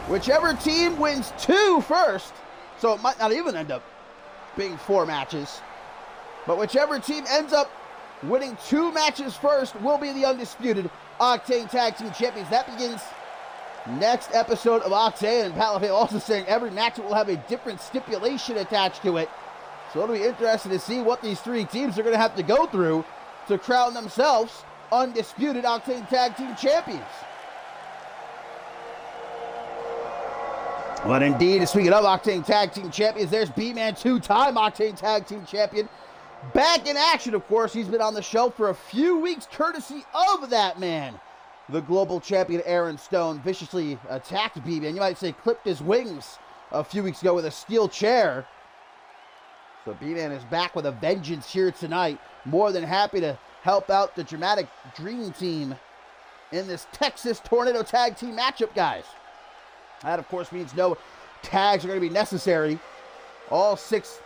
Whichever team wins 2 first, so it might not even end up being 4 matches, but whichever team ends up winning 2 matches first will be the undisputed Octane Tag Team Champions. That begins next episode of Octane, and Pat LaFame also saying every match will have a different stipulation attached to it. So it'll be interesting to see what these 3 teams are going to have to go through to crown themselves undisputed Octane Tag Team Champions. But indeed, speaking of Octane Tag Team Champions, there's B-Man, 2-time Octane Tag Team Champion. Back in action, of course. He's been on the show for a few weeks, courtesy of that man. The global champion, Aaron Stone, viciously attacked B-Man. You might say clipped his wings a few weeks ago with a steel chair. So B-Man is back with a vengeance here tonight. More than happy to help out the Dramatic Dream Team in this Texas Tornado Tag Team matchup, guys. That, of course, means no tags are going to be necessary. All 6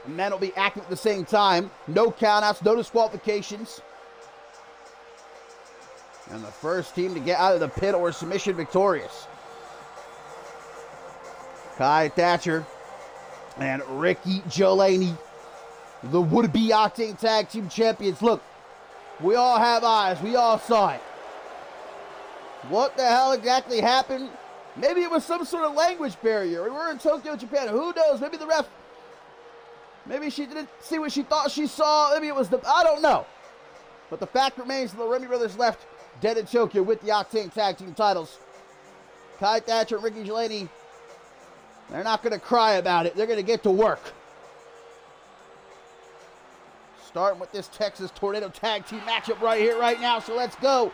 men will be active at the same time. No countouts, no disqualifications. And the first team to get out of the pin or submission victorious. Kai Thatcher and Ricky Delaney, the would-be Octane Tag Team Champions. Look, we all have eyes. We all saw it. What the hell exactly happened? Maybe it was some sort of language barrier. We were in Tokyo, Japan. Who knows? Maybe the ref, maybe she didn't see what she thought she saw. Maybe it was I don't know. But the fact remains, the Laramie brothers left Dead in Tokyo with the Octane Tag Team titles. Kai Thatcher and Ricky Delaney, they're not going to cry about it. They're going to get to work. Starting with this Texas Tornado Tag Team matchup right here, right now. So let's go.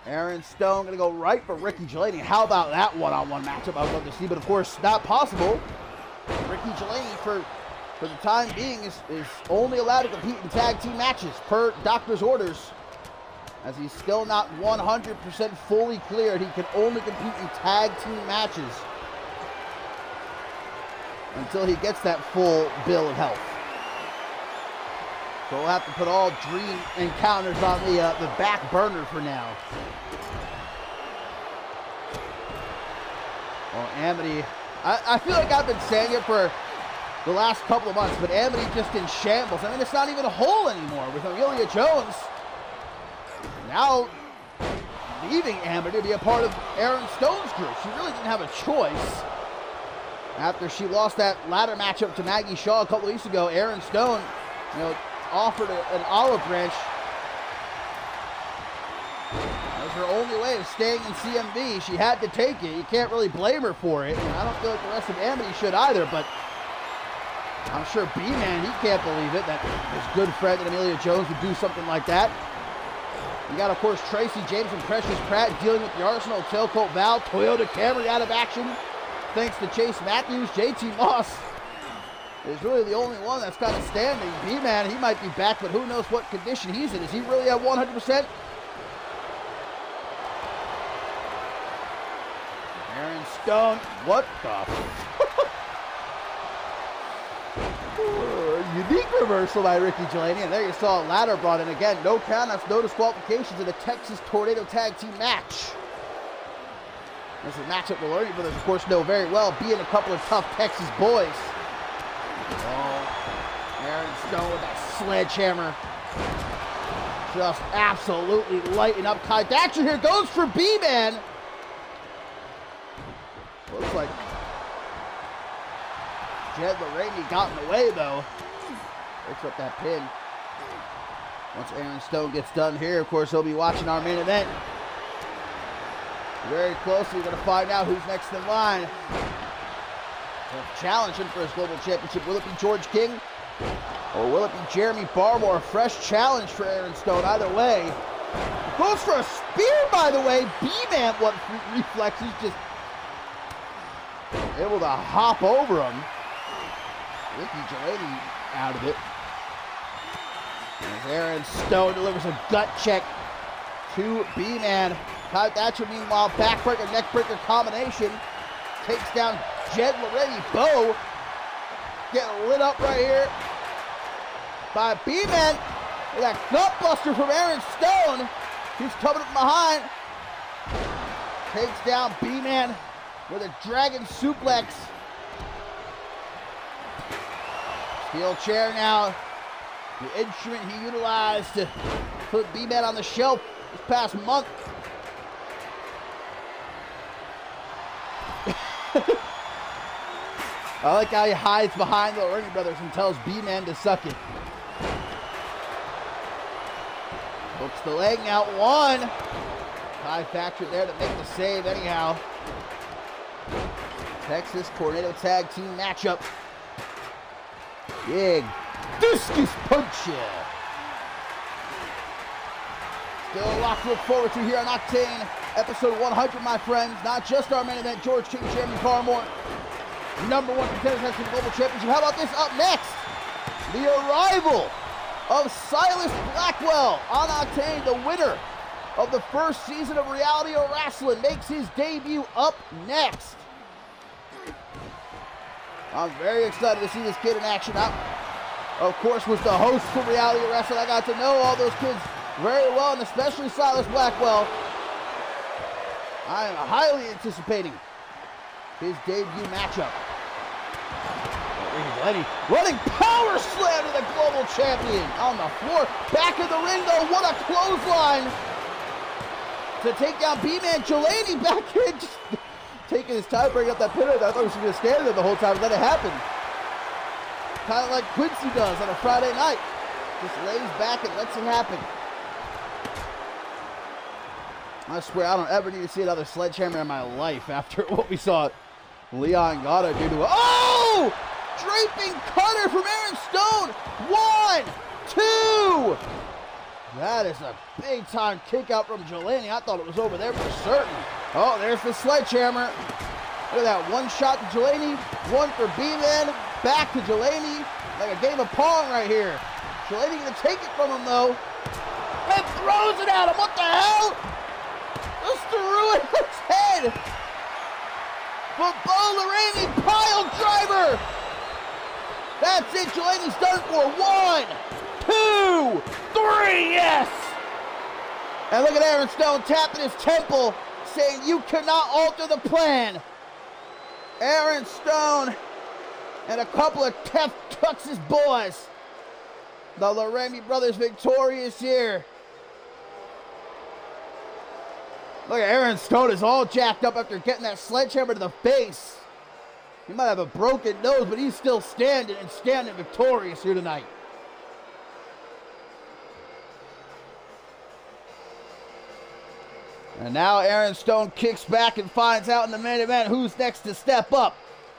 Aaron Stone going to go right for Ricky Delaney. How about that one-on-one matchup? I would love to see, but of course, not possible. Ricky Delaney, for the time being, is only allowed to compete in tag team matches per doctor's orders, as he's still not 100% fully cleared. He can only compete in tag team matches until he gets that full bill of health. So we'll have to put all dream encounters on the back burner for now. Well, Amity, I feel like I've been saying it for the last couple of months, but Amity just in shambles. I mean, it's not even a hole anymore with Amelia Jones now leaving Amity to be a part of Aaron Stone's group. She really didn't have a choice. After she lost that ladder matchup to Maggie Shaw a couple of weeks ago, Aaron Stone, offered an olive branch. That was her only way of staying in CMV. She had to take it. You can't really blame her for it. And I don't feel like the rest of Amity should either, but I'm sure B-Man, he can't believe it, that his good friend and Amelia Jones would do something like that. You got, of course, Tracy James and Precious Pratt dealing with the Arsenal, Tailcoat Val, Toyota Camry out of action, thanks to Chase Matthews. JT Moss is really the only one that's kind of standing. B-Man, he might be back, but who knows what condition he's in. Is he really at 100%? Aaron Stone, what the? Unique reversal by Ricky Delaney, and there you saw a ladder brought in again. No countouts, no disqualifications in the Texas Tornado Tag Team match. This is a matchup the Learning Brothers, of course, know very well, being a couple of tough Texas boys. Oh, Aaron Stone with that sledgehammer. Just absolutely lighting up Kai Thatcher here. Goes for B-Man. Looks like Jed Lorraine got in the way, though. Picks up that pin. Once Aaron Stone gets done here, of course, he'll be watching our main event very closely. We're going to find out who's next in line. Challenging for his global championship. Will it be George King? Or will it be Jeremy Barmore? A fresh challenge for Aaron Stone. Either way. Goes for a spear, by the way. B-Man, what reflexes, just able to hop over him. Ricky Delaney out of it. As Aaron Stone delivers a gut check to B-Man. Kai Thatcher, meanwhile, backbreaker, neckbreaker combination. Takes down Jed Lorraine. Bo getting lit up right here by B-Man. With that gut buster from Aaron Stone. He's coming up behind. Takes down B-Man with a dragon suplex. Steel chair now. The instrument he utilized to put B-Man on the shelf this past month. I like how he hides behind the Learning Brothers and tells B-Man to suck it. Hooks the leg out. One. Kai Thatcher there to make the save anyhow. Texas Tornado Tag Team matchup. Big discus punch. Still a lot to look forward to here on Octane. Episode 100, my friends. Not just our main event, George King, Jeremy Barmore. #1 contenders has the global championship. How about this up next? The arrival of Silas Blackwell on Octane, the winner of the first season of Reality of Wrestling, makes his debut up next. I'm very excited to see this kid in action. I, of course, was the host for Reality of Wrestling. I got to know all those kids very well, and especially Silas Blackwell. I am highly anticipating his debut matchup. Running power slam to the global champion on the floor. Back in the ring, though. What a clothesline to take down B-Man. Delaney back in, just taking his time, bringing up that pin. I thought he was going to stand there the whole time and let it happen. Kind of like Quincy does on a Friday night. Just lays back and lets it happen. I swear, I don't ever need to see another sledgehammer in my life after what we saw Leon Gato do to it. Oh! Draping cutter from Aaron Stone. 1, 2. That is a big time kick out from Delaney. I thought it was over there for certain. Oh, there's the sledgehammer. Look at that. One shot to Delaney. One for B-Man. Back to Delaney. Like a game of Pong right here. Delaney gonna take it from him though. And throws it at him. What the hell? Just to ruin his head. But Bo Lorraine, pile driver. That's it. Delaney's done for. 1, 2, 3. Yes. And look at Aaron Stone tapping his temple, saying, "You cannot alter the plan." Aaron Stone and a couple of Texas boys. The Lorraine brothers victorious here. Look at Aaron Stone is all jacked up after getting that sledgehammer to the face. He might have a broken nose, but he's still standing and standing victorious here tonight. And now Aaron Stone kicks back and finds out in the main event who's next to step up.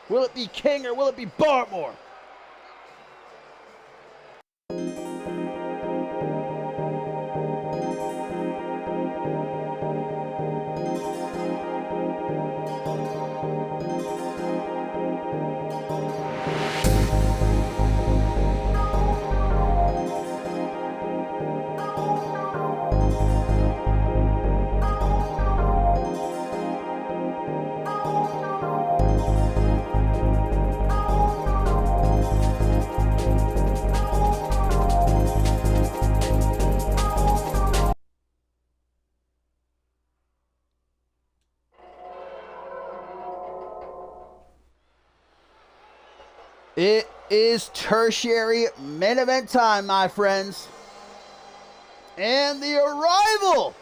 Will it be King or will it be Barmore? It is tertiary main event time, my friends. And the arrival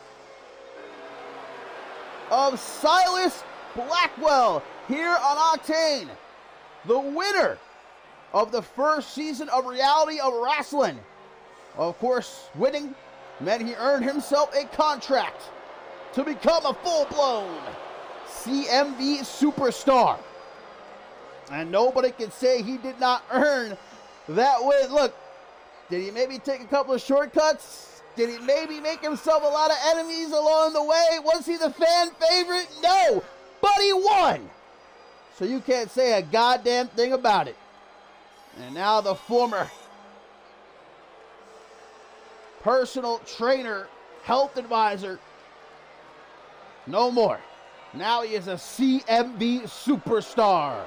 of Silas Blackwell here on Octane. The winner of the first season of Reality of Wrestling. Of course, winning meant he earned himself a contract to become a full-blown CMV superstar. And nobody can say he did not earn that win. Look, did he maybe take a couple of shortcuts? Did he maybe make himself a lot of enemies along the way? Was he the fan favorite? No, but he won. So you can't say a goddamn thing about it. And now the former personal trainer, health advisor, no more. Now he is a CMV superstar.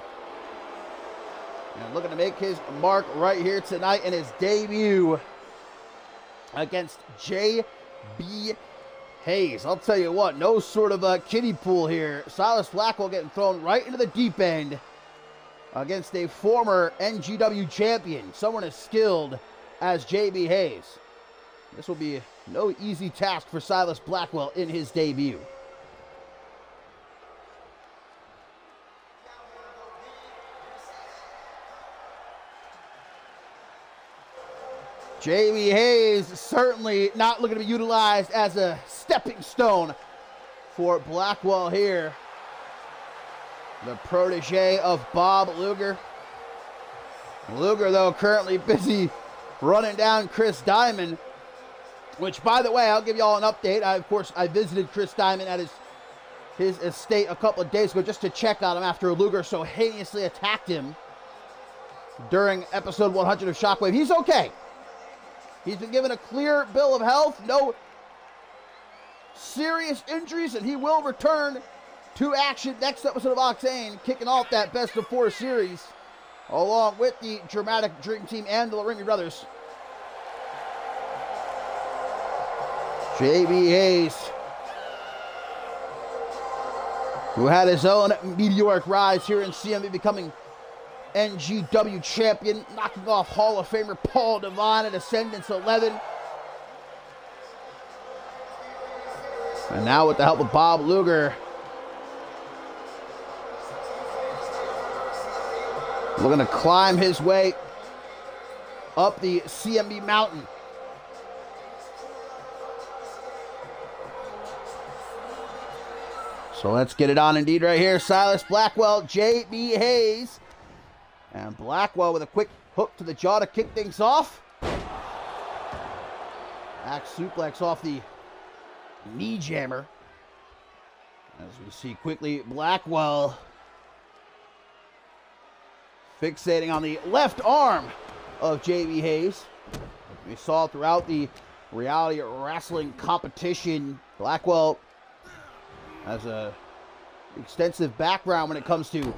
And looking to make his mark right here tonight in his debut against J.B. Hayes. I'll tell you what, no sort of a kiddie pool here. Silas Blackwell getting thrown right into the deep end against a former NGW champion, someone as skilled as J.B. Hayes. This will be no easy task for Silas Blackwell in his debut. J.B. Hayes certainly not looking to be utilized as a stepping stone for Blackwell here. The protege of Bob Luger. Luger, though, currently busy running down Chris Diamond, which, by the way, I'll give you all an update. I visited Chris Diamond at his estate a couple of days ago just to check on him after Luger so heinously attacked him during episode 100 of Shockwave. He's okay. He's been given a clear bill of health, no serious injuries, and he will return to action next episode of Octane, kicking off that best of 4 series, along with the Dramatic Dream Team and the Laramie Brothers. J.B. Hayes, who had his own meteoric rise here in CMV, becoming NGW champion, knocking off Hall of Famer Paul Devine at Ascendance 11. And now with the help of Bob Luger, looking to climb his way up the CMV mountain. So let's get it on indeed right here. Silas Blackwell, J.B. Hayes. And Blackwell with a quick hook to the jaw to kick things off. Axe suplex off the knee jammer. As we see quickly, Blackwell fixating on the left arm of J.B. Hayes. We saw throughout the Reality Wrestling competition, Blackwell has a extensive background when it comes to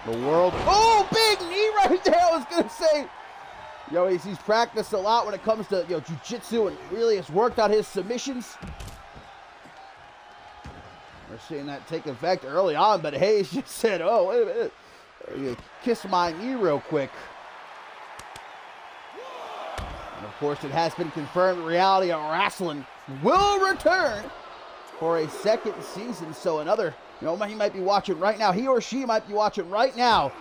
the world. Oh, big knee right there. I was going to say, he's practiced a lot when it comes to, jiu-jitsu, and really has worked on his submissions. We're seeing that take effect early on, but Hayes just said, oh, wait a minute. You kiss my knee real quick. And of course, it has been confirmed Reality of Wrestling will return for a second season. So another, he might be watching right now. He or she might be watching right now.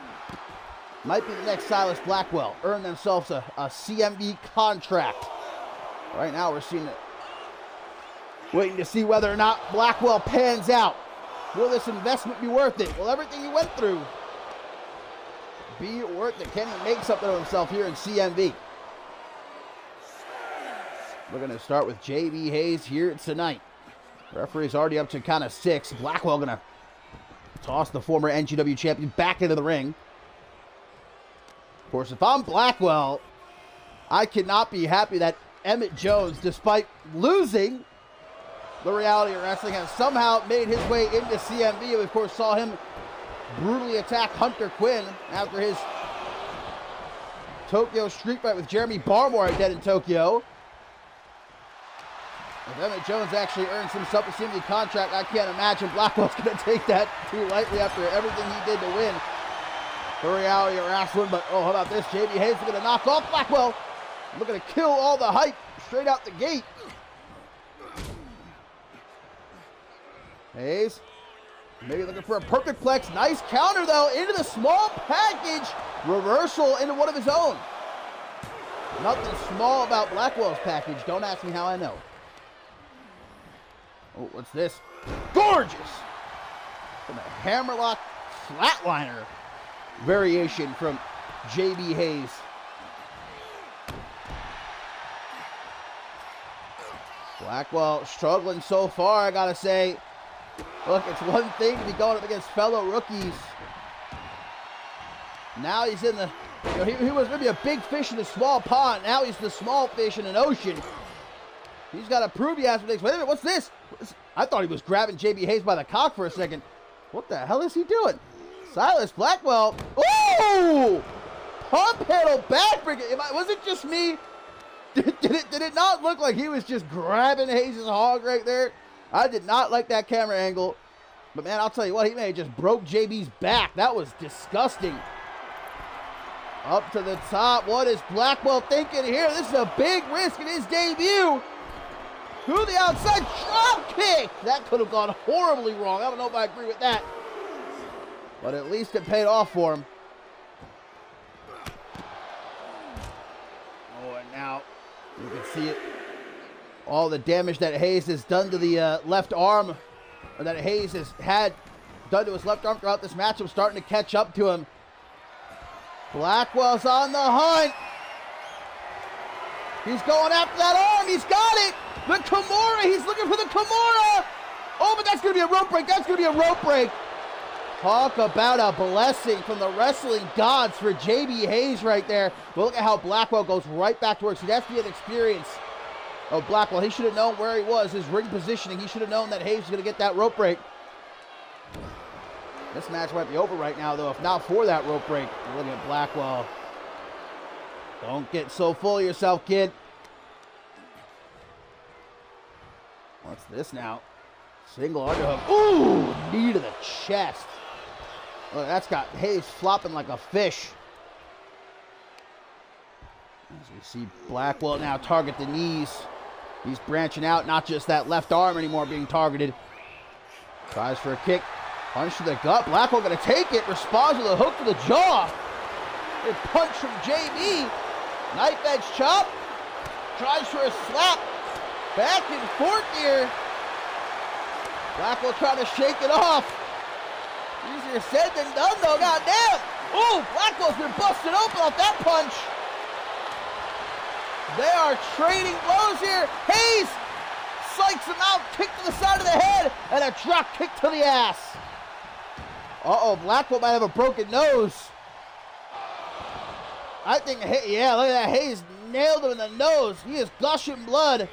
Might be the next Silas Blackwell. Earn themselves a CMV contract. Right now we're seeing it. Waiting to see whether or not Blackwell pans out. Will this investment be worth it? Will everything he went through be worth it? Can he make something of himself here in CMV? We're going to start with J.B. Hayes here tonight. Referee's already up to kind of 6. Blackwell going to toss the former NGW champion back into the ring. Of course, if I'm Blackwell, I cannot be happy that Emmett Jones, despite losing the Reality of Wrestling, has somehow made his way into CMV. We, of course, saw him brutally attack Hunter Quinn after his Tokyo street fight with Jeremy Barmore at Dead in Tokyo. If Emmett Jones actually earns himself a CMV contract, I can't imagine Blackwell's going to take that too lightly after everything he did to win the reality of wrestling. But oh, how about this? JB Hayes looking to knock off Blackwell. Looking to kill all the hype straight out the gate. Hayes, maybe looking for a perfect plex. Nice counter, though, into the small package. Reversal into one of his own. Nothing small about Blackwell's package. Don't ask me how I know. Oh, what's this? Gorgeous! From a hammerlock flatliner variation from JB Hayes. Blackwell struggling so far, I gotta say. Look, it's one thing to be going up against fellow rookies. Now he's in the, he was maybe a big fish in a small pond. Now he's the small fish in an ocean. He's got to prove he has what it takes. Wait a minute, what's this? I thought he was grabbing JB Hayes by the cock for a second. What the hell is he doing? Silas Blackwell. Ooh! Pump handle backbreaker. Was it just me? Did it not look like he was just grabbing Hayes' hog right there? I did not like that camera angle. But man, I'll tell you what, he may have just broke JB's back. That was disgusting. Up to the top. What is Blackwell thinking here? This is a big risk in his debut. To the outside, drop kick. That could have gone horribly wrong. I don't know if I agree with that. But at least it paid off for him. Oh, and now you can see it. All the damage that Hayes has done to the left arm, or that Hayes has had done to his left arm throughout this matchup, starting to catch up to him. Blackwell's on the hunt. He's going after that arm. He's got it. The Kimura. He's looking for the Kimura. Oh, but that's going to be a rope break. That's going to be a rope break. Talk about a blessing from the wrestling gods for JB Hayes right there. But look at how Blackwell goes right back to work. See, that's the experience of Blackwell. He should have known where he was, his ring positioning. He should have known that Hayes was going to get that rope break. This match might be over right now, though, if not for that rope break. Look at Blackwell. Don't get so full of yourself, kid. What's this now? Single underhook. Ooh, knee to the chest. Look, that's got Hayes flopping like a fish. As we see Blackwell now target the knees. He's branching out, not just that left arm anymore being targeted. Tries for a kick. Punch to the gut. Blackwell going to take it. Responds with a hook to the jaw. Good punch from JB. Knife edge chop. Tries for a slap. Back and forth here. Blackwell trying to shake it off. Easier said than done, though. Goddamn. Ooh, Blackwell's been busted open off that punch. They are trading blows here. Hayes psychs him out. Kick to the side of the head. And a drop kick to the ass. Uh-oh, Blackwell might have a broken nose. I think, yeah, look at that. Hayes nailed him in the nose. He is gushing blood.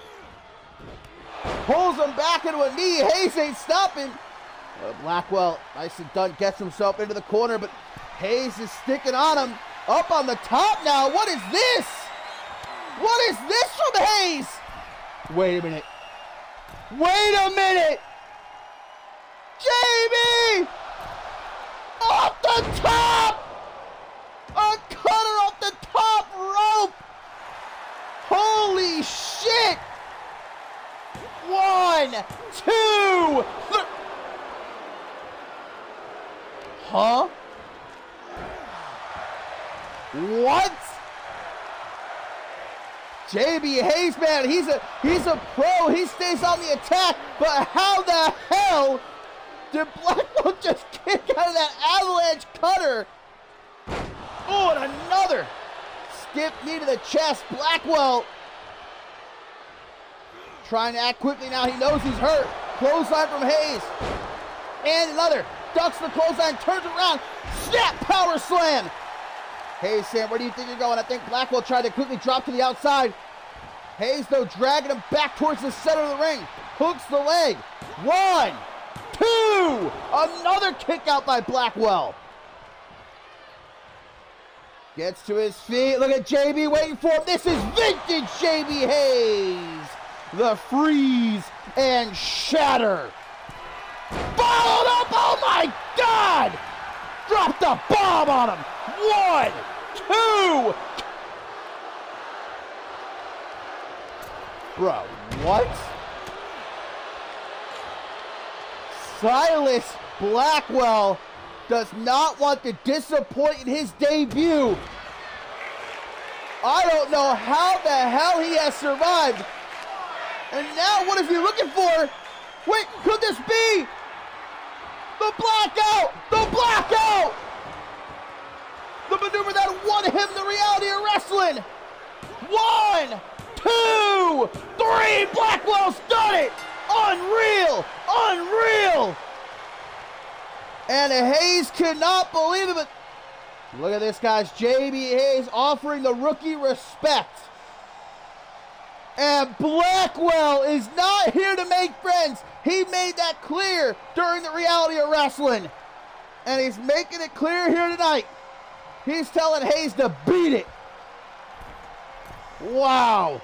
Pulls him back into a knee. Hayes ain't stopping. Blackwell, nicely done, gets himself into the corner, but Hayes is sticking on him. Up on the top now. What is this? What is this from Hayes? Wait a minute. Wait a minute. JB! Off the top! A cutter off the top rope! Holy shit! 1, 2, 3. Huh? What? JB Hayes, man, he's a pro. He stays on the attack, but how the hell did Blackwell just kick out of that avalanche cutter? Oh, and another stiff knee to the chest. Blackwell trying to act quickly now. He knows he's hurt. Clothesline from Hayes. And another. Ducks the clothesline, turns around. Snap power slam. Hayes saying, where do you think you're going? I think Blackwell tried to quickly drop to the outside. Hayes, though, dragging him back towards the center of the ring. Hooks the leg. 1, 2. Another kick out by Blackwell. Gets to his feet. Look at JB waiting for him. This is vintage JB Hayes. the freeze and shatter. Followed up, oh my God! Dropped the bomb on him. 1, 2. Bro, what? Silas Blackwell does not want to disappoint in his debut. I don't know how the hell he has survived. And now what is he looking for? Wait, could this be? The blackout! The blackout! The maneuver that won him the reality of wrestling. 1, 2, 3. Blackwell's done it! Unreal! Unreal! And Hayes cannot believe it, but look at this, guys. JB Hayes offering the rookie respect. And Blackwell is not here to make friends. He made that clear during the reality of wrestling. And he's making it clear here tonight. He's telling Hayes to beat it. Wow.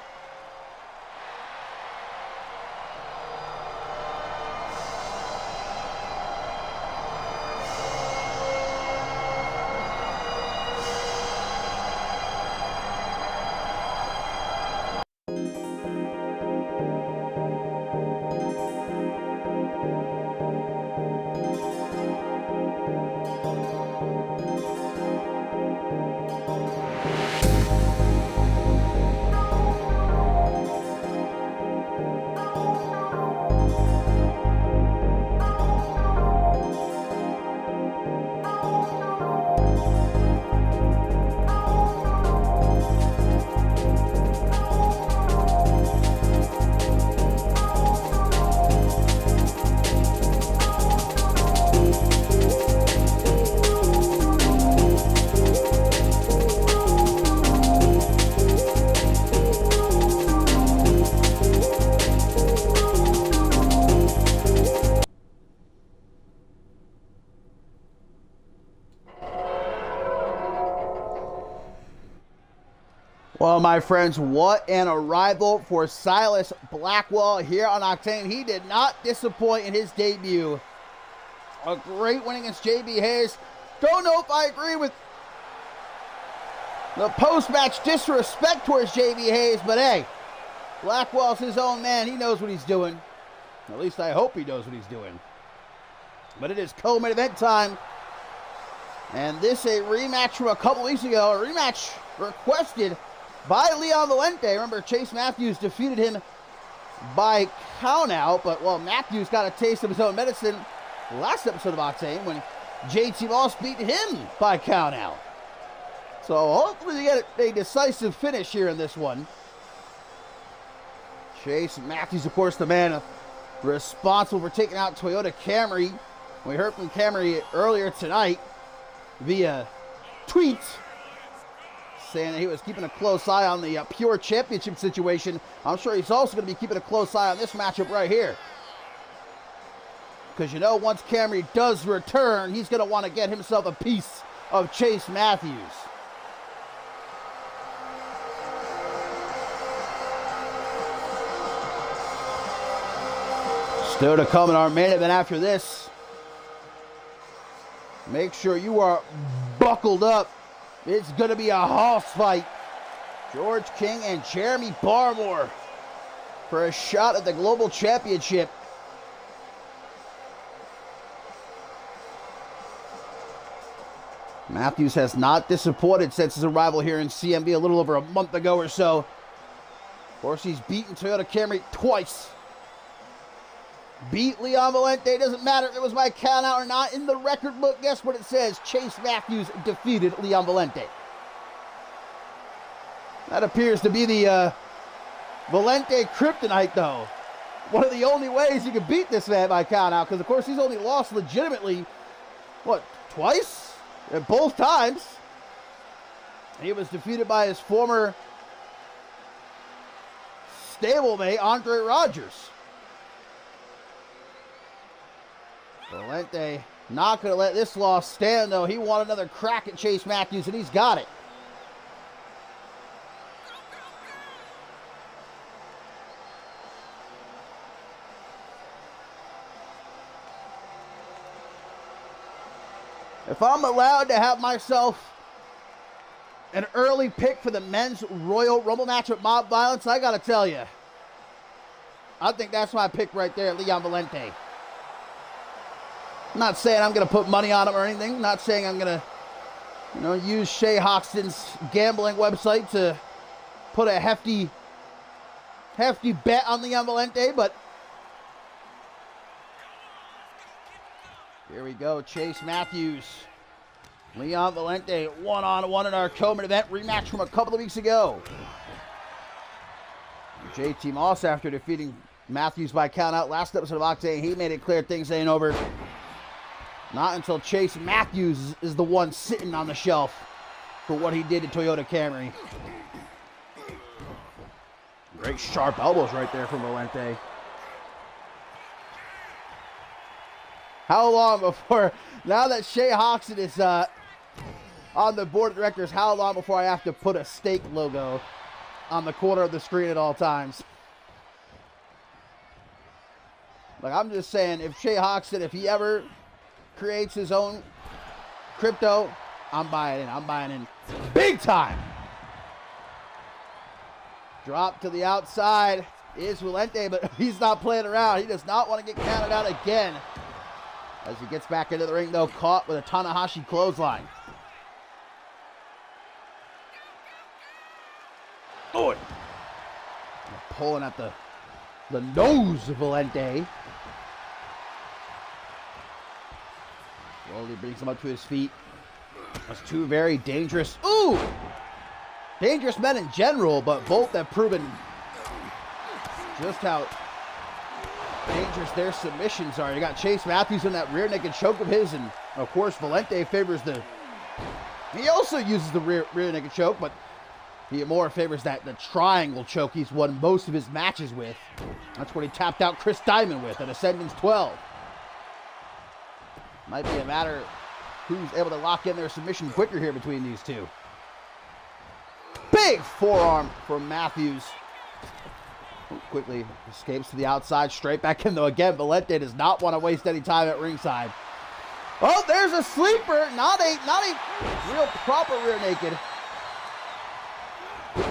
Well, my friends, what an arrival for Silas Blackwell here on Octane. He did not disappoint in his debut. A great win against JB Hayes. Don't know if I agree with the post-match disrespect towards JB Hayes, but hey, Blackwell's his own man. He knows what he's doing. At least I hope he knows what he's doing. But it is co-main event time. And this a rematch from a couple weeks ago. A rematch requested by Leon Valente. Remember, Chase Matthews defeated him by countout, but well, Matthews got a taste of his own medicine last episode of Octane when JT Moss beat him by countout. So hopefully they get a decisive finish here in this one. Chase Matthews, of course, the man responsible for taking out Toyota Camry. We heard from Camry earlier tonight via tweet, saying that he was keeping a close eye on the Pure Championship situation. I'm sure he's also going to be keeping a close eye on this matchup right here. Because you know, once Camry does return, he's going to want to get himself a piece of Chase Matthews. Still to come in our main event after this. Make sure you are buckled up. It's going to be a house fight. George King and Jeremy Barmore for a shot at the Global Championship. Matthews has not disappointed since his arrival here in CMV a little over a month ago or so. Of course, he's beaten Toyota Camry twice. Beat Leon Valente. Doesn't matter if it was by countout or not. In the record book, guess what it says? Chase Matthews defeated Leon Valente. That appears to be the Valente kryptonite, though. One of the only ways you can beat this man by countout, because of course he's only lost legitimately, what, twice? And both times. He was defeated by his former stablemate, Andre Rogers. Valente not going to let this loss stand, though. He wanted another crack at Chase Matthews, and he's got it. If I'm allowed to have myself an early pick for the men's Royal Rumble match with Mob Violence, I gotta tell you, I think that's my pick right there, Leon Valente. I'm not saying I'm gonna put money on him or anything. I'm not saying I'm gonna, use Shay Hoxton's gambling website to put a hefty bet on Leon Valente, but here we go. Chase Matthews, Leon Valente, 1-on-1 in our co-main event rematch from a couple of weeks ago. JT Moss, after defeating Matthews by countout last episode of Octane, he made it clear things ain't over. Not until Chase Matthews is the one sitting on the shelf for what he did to Toyota Camry. Great sharp elbows right there from Valente. How long before, now that Shay Hoxton is on the board of directors, how long before I have to put a steak logo on the corner of the screen at all times? Like, I'm just saying, if Shay Hoxton, if he ever creates his own crypto, I'm buying in. I'm buying in big time. Drop to the outside is Valente, but he's not playing around. He does not want to get counted out again. As he gets back into the ring, though, caught with a Tanahashi clothesline. Oh, pulling at the nose of Valente. Slowly brings him up to his feet. That's two very dangerous, dangerous men in general, but both have proven just how dangerous their submissions are. You got Chase Matthews in that rear naked choke of his, and of course Valente favors he also uses the rear naked choke, but he more favors the triangle choke he's won most of his matches with. That's what he tapped out Chris Diamond with at Ascendance 12. Might be a matter of who's able to lock in their submission quicker here between these two. Big forearm from Matthews. Quickly escapes to the outside, straight back in though. Again, Valente does not want to waste any time at ringside. Oh, there's a sleeper, not a real proper rear naked.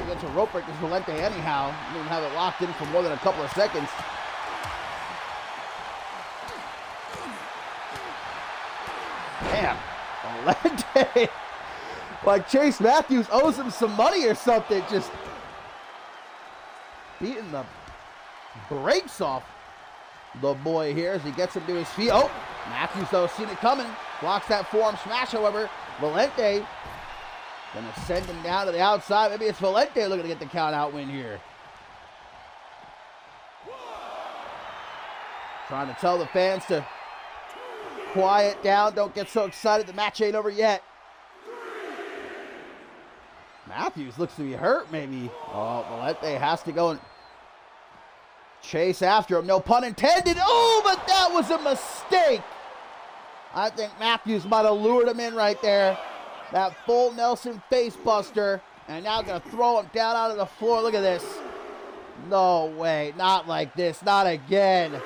Gets a rope break as Valente anyhow. Didn't have it locked in for more than a couple of seconds. Damn, Valente. Like Chase Matthews owes him some money or something. Just beating the brakes off the boy here as he gets him to his feet. Oh, Matthews though seen it coming. Blocks that forearm smash, however. Valente gonna send him down to the outside. Maybe it's Valente looking to get the count out win here. Trying to tell the fans to quiet down. Don't get so excited. The match ain't over yet. Matthews looks to be hurt, maybe. Oh, Valente has to go and chase after him. No pun intended. Oh, but that was a mistake. I think Matthews might have lured him in right there. That full Nelson face buster. And now going to throw him down onto the floor. Look at this. No way. Not like this. Not again.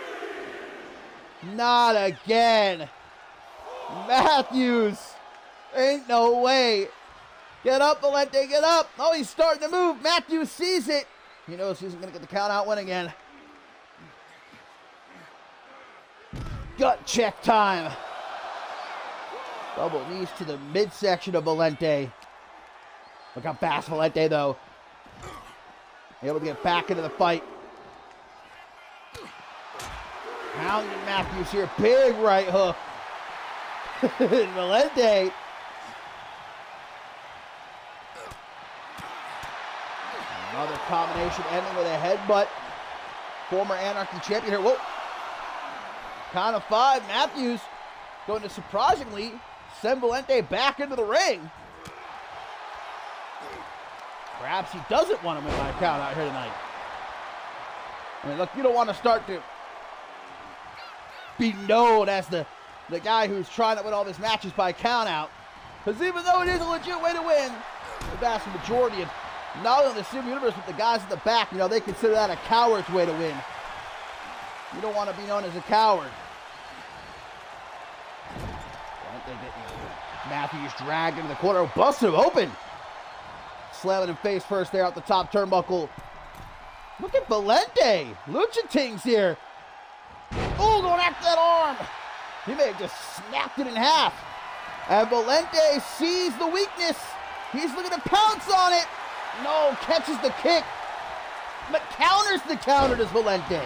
Not again. Matthews. Ain't no way. Get up, Valente, get up. Oh, he's starting to move. Matthews sees it. He knows he's going to get the count out win again. Gut check time. Double knees to the midsection of Valente. Look how fast Valente, though. Able to get back into the fight. Pounding Matthews here. Big right hook. Valente. Another combination ending with a headbutt. Former Anarchy champion here. Whoa. Count of 5. Matthews going to surprisingly send Valente back into the ring. Perhaps he doesn't want him in my count out here tonight. I mean, look, you don't want to start to be known as the guy who's trying to win all his matches by count out. Because even though it is a legit way to win, the vast majority of not only the CMV Universe, but the guys in the back, they consider that a coward's way to win. You don't want to be known as a coward. Valente getting Matthews dragged into the corner, busted him open. Slamming him face first there out the top turnbuckle. Look at Valente. Lucha Tings here. Oh, going after that arm. He may have just snapped it in half. And Valente sees the weakness. He's looking to pounce on it. No, catches the kick. But counters the counter to Valente.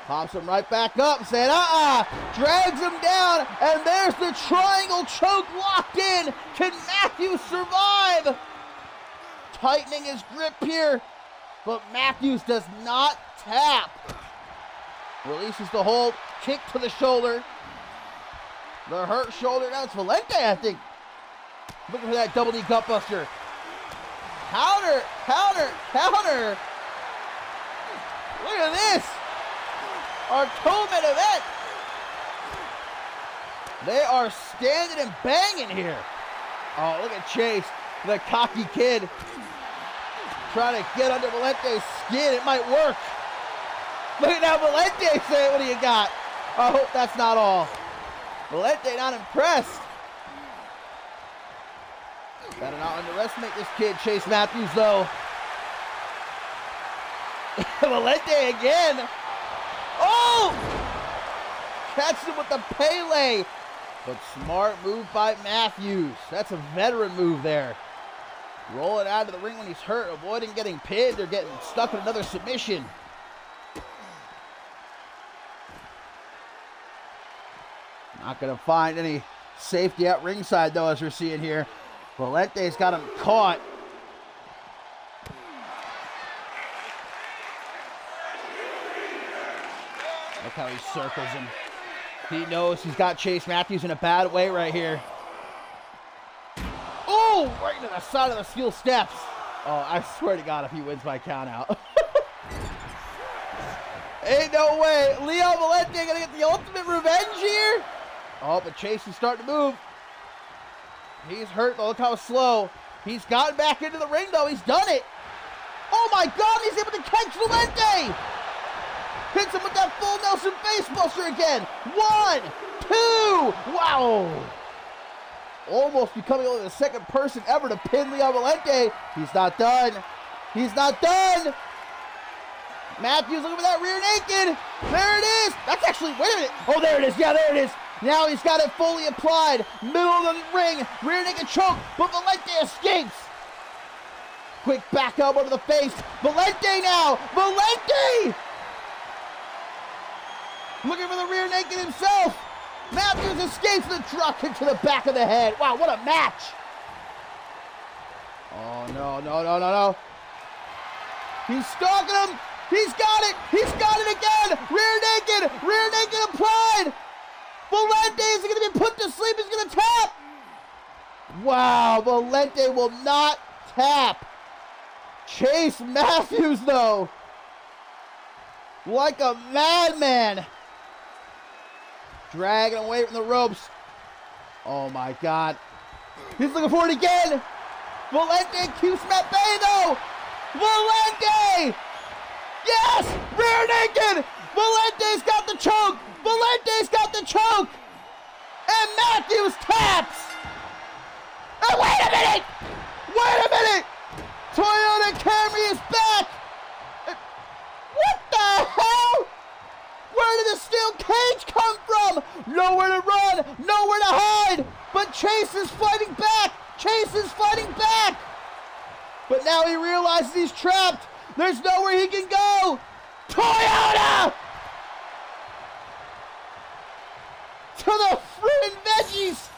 Pops him right back up, saying, drags him down, and there's the triangle choke locked in. Can Matthews survive? Tightening his grip here, but Matthews does not tap. Releases the hold, kick to the shoulder. The hurt shoulder, now it's Valente, I think. Looking for that double knee gutbuster. Counter, counter, counter. Look at this. Our co-main event. They are standing and banging here. Oh, look at Chase, the cocky kid. Trying to get under Valente's skin. It might work. Look at that Valente say, what do you got? I hope that's not all. Valente not impressed. Better not underestimate this kid, Chase Matthews, though. Valente again. Oh! Catches him with the Pele. But smart move by Matthews. That's a veteran move there. Rolling out of the ring when he's hurt, avoiding getting pinned or getting stuck in another submission. Not going to find any safety at ringside, though, as we're seeing here. Valente's got him caught. Look how he circles him. He knows he's got Chase Matthews in a bad way right here. Oh, right into the side of the steel steps. Oh, I swear to God if he wins by count out. Ain't no way. Leon Valente gonna get the ultimate revenge here. Oh, but Chase is starting to move. He's hurt, though. Look how slow. He's gotten back into the ring, though. He's done it. Oh, my God. He's able to catch Valente. Hits him with that full Nelson facebuster again. 1, 2. Wow. Almost becoming only the second person ever to pin Leon Valente. He's not done. He's not done. Matthews looking for that rear naked. There it is. That's actually, wait a minute. Oh, there it is. Yeah, there it is. Now he's got it fully applied. Middle of the ring. Rear naked choke. But Valente escapes. Quick back elbow to the face. Valente now. Valente! Looking for the rear naked himself. Matthews escapes the drop kick to the back of the head. Wow, what a match. Oh, no, no, no, no, no. He's stalking him. He's got it. He's got it again. Rear naked. Rear naked applied. Valente is going to be put to sleep. He's going to tap. Wow, Valente will not tap. Chase Matthews, though, like a madman. Dragging away from the ropes. Oh, my God. He's looking for it again. Valente keeps him at bay, though. Valente! Yes! Rear naked! Valente's got the choke! Valente's got the choke! And Matthews taps! And wait a minute! Wait a minute! Toyota Camry is back! What the hell? Where did the steel cage come from? Nowhere to run, nowhere to hide. But Chase is fighting back. Chase is fighting back. But now he realizes he's trapped. There's nowhere he can go. Toyota! To the friggin' veggies.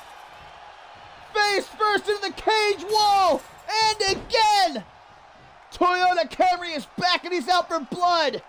Face first into the cage wall. And again. Toyota Camry is back and he's out for blood.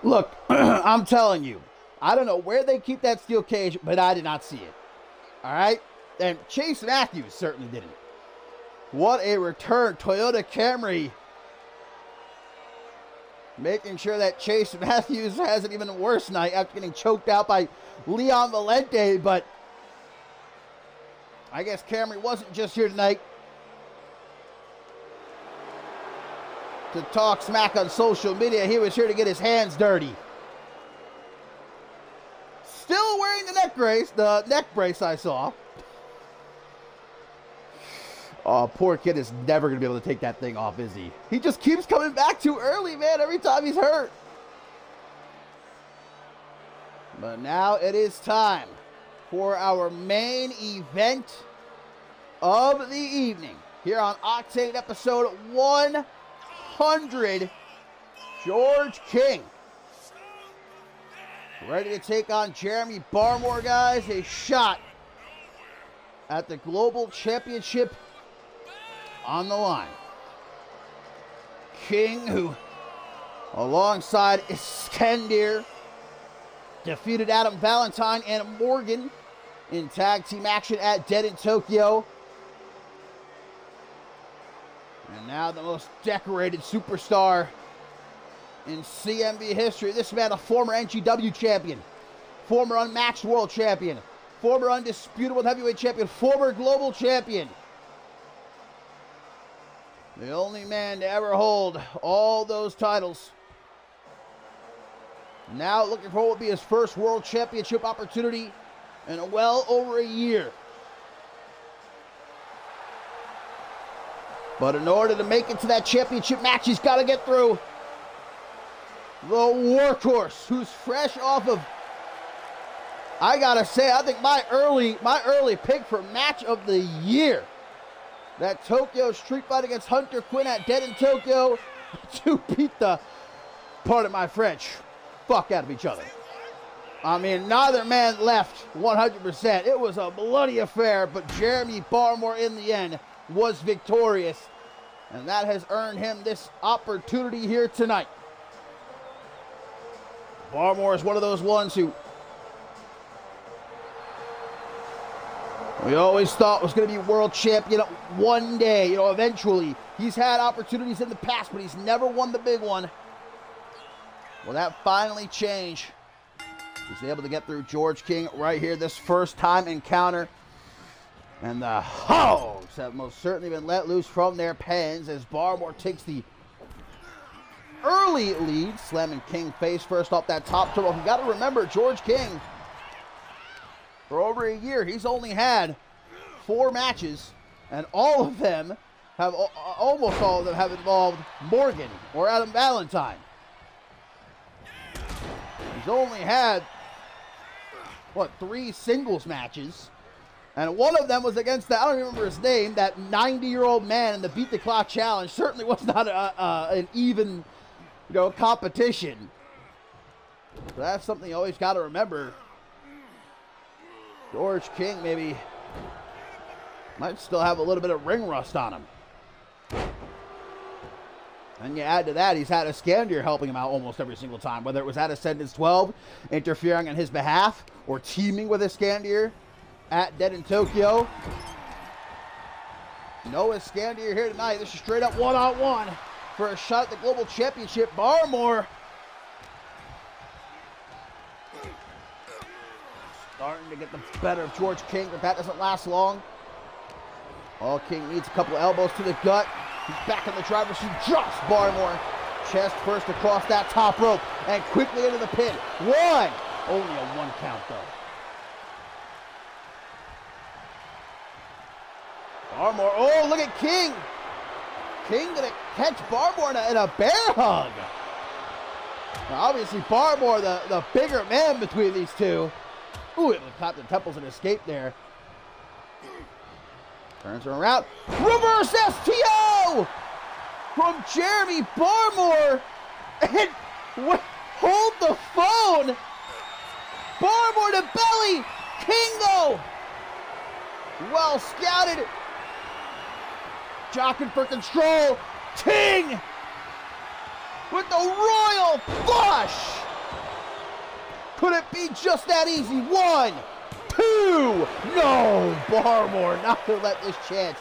Look, I'm telling you, I don't know where they keep that steel cage, but I did not see it. All right? And Chase Matthews certainly didn't. What a return. Toyota Camry making sure that Chase Matthews has an even worse night after getting choked out by Leon Valente. But I guess Camry wasn't just here tonight to talk smack on social media. He was here to get his hands dirty. Still wearing the neck brace I saw. Oh, poor kid is never going to be able to take that thing off, is he? He just keeps coming back too early, man, every time he's hurt. But now it is time for our main event of the evening. Here on Octane episode 100, George King ready to take on Jeremy Barmore, guys. A shot at the Global Championship on the line. King, who alongside Iskender defeated Adam Valentine and Morgan in tag team action at Dead in Tokyo. And now the most decorated superstar in CMV history. This man, a former NGW champion, former unmatched world champion, former undisputed world heavyweight champion, former global champion. The only man to ever hold all those titles. Now looking for what will be his first world championship opportunity in well over a year. But in order to make it to that championship match, he's got to get through the workhorse, who's fresh off of, I gotta say, I think my early pick for match of the year. That Tokyo street fight against Hunter Quinn at Dead in Tokyo to beat the, pardon my French, fuck out of each other. I mean, neither man left 100%. It was a bloody affair, but Jeremy Barmore in the end was victorious. And that has earned him this opportunity here tonight. Barmore is one of those ones who we always thought was going to be world champion one day, eventually. He's had opportunities in the past, but he's never won the big one. Well, that finally changed. He's able to get through George King right here, this first time encounter. And the Hogs have most certainly been let loose from their pens as Barmore takes the early lead, slamming King face first off that top turtle. You got to remember, George King, for over a year, he's only had 4 matches, and all of them have, almost all of them have involved Morgan or Adam Valentine. He's only had, 3 singles matches, and one of them was against I don't even remember his name, that 90-year-old man in the Beat the Clock Challenge. Certainly was not an even, competition. So that's something you always got to remember. George King maybe might still have a little bit of ring rust on him. And you add to that, he's had Iskender helping him out almost every single time, whether it was at Ascendance 12, interfering on his behalf, or teaming with Iskender at Dead in Tokyo. No Iskender here tonight. This is straight up one-on-one for a shot at the Global Championship. Barmore starting to get the better of George King, but that doesn't last long. All King needs a couple elbows to the gut. He's back in the driver's seat. Drops Barmore. Chest first across that top rope and quickly into the pin. One. Only a 1 count though. Barmore. Oh, look at King. King gonna catch Barmore in a bear hug. Now, obviously, Barmore, the bigger man between these two. Ooh, it clapped the temples and escaped there. Turns her around. Reverse STO from Jeremy Barmore. And hold the phone. Barmore to belly. Kingo. Well scouted. Jockeying for control. King with the royal flush. Could it be just that easy? 1, 2. No, Barmore not gonna let this chance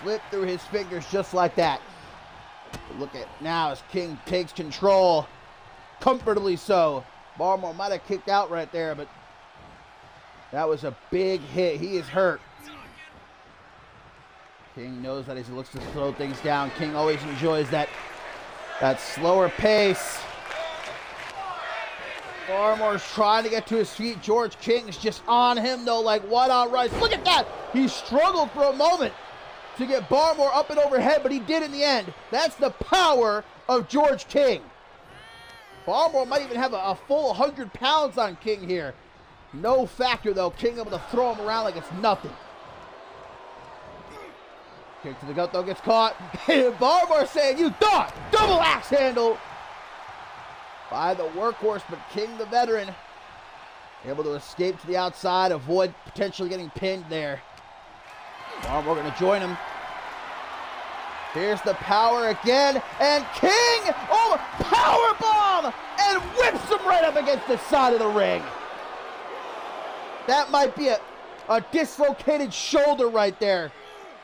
slip through his fingers just like that. But look at now as King takes control, comfortably so. Barmore might have kicked out right there, but that was a big hit. He is hurt. King knows that as he looks to slow things down. King always enjoys that slower pace. Barmore's trying to get to his feet. George King's just on him though, like white on rice. Look at that! He struggled for a moment to get Barmore up and overhead, but he did in the end. That's the power of George King. Barmore might even have a full 100 pounds on King here. No factor though. King able to throw him around like it's nothing. Kick to the gut though, gets caught. Barmore saying, "You thought!" Double axe handle by the workhorse, but King, the veteran, able to escape to the outside, avoid potentially getting pinned there. Barmore going to join him. Here's the power again, and King, oh, power bomb, and whips him right up against the side of the ring. That might be a dislocated shoulder right there,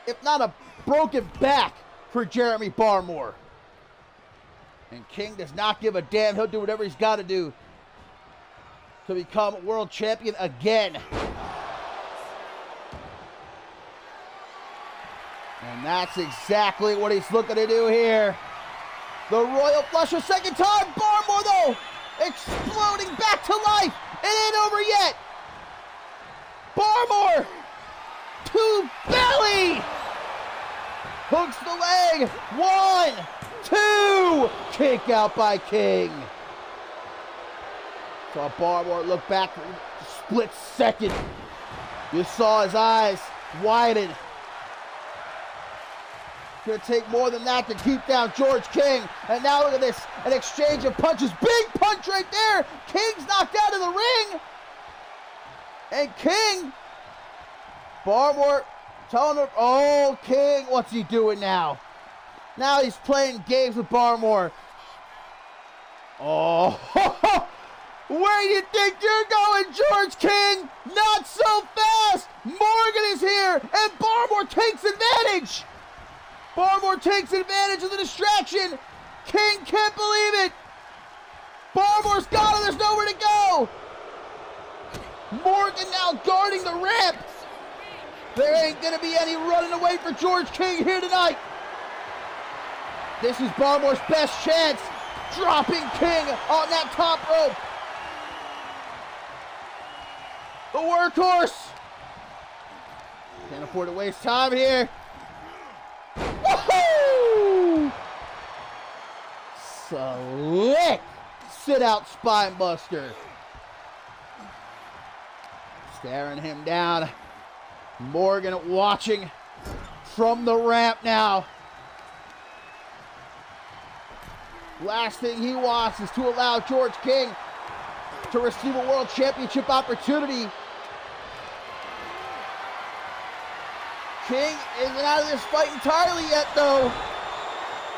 if not a broken back for Jeremy Barmore. And King does not give a damn. He'll do whatever he's got to do to become world champion again. And that's exactly what he's looking to do here. The Royal Flush a second time. Barmore, though, exploding back to life. It ain't over yet. Barmore to belly. Hooks the leg. 1, 2. Kick out by King. Saw Barmore look back for a split second. You saw his eyes widen. Gonna take more than that to keep down George King. And now look at this, an exchange of punches. Big punch right there. King's knocked out of the ring. And King, Barmore telling him, oh, King, what's he doing now? Now he's playing games with Barmore. Oh, where do you think you're going, George King? Not so fast. Morgan is here, and Barmore takes advantage. Barmore takes advantage of the distraction. King can't believe it. Barmore's got him. There's nowhere to go. Morgan now guarding the ramp. There ain't going to be any running away for George King here tonight. This is Barmore's best chance. Dropping King on that top rope. The workhorse. Can't afford to waste time here. Woohoo! Slick sit-out spine buster. Staring him down. Morgan watching from the ramp now. Last thing he wants is to allow George King to receive a world championship opportunity. King isn't out of this fight entirely yet, though.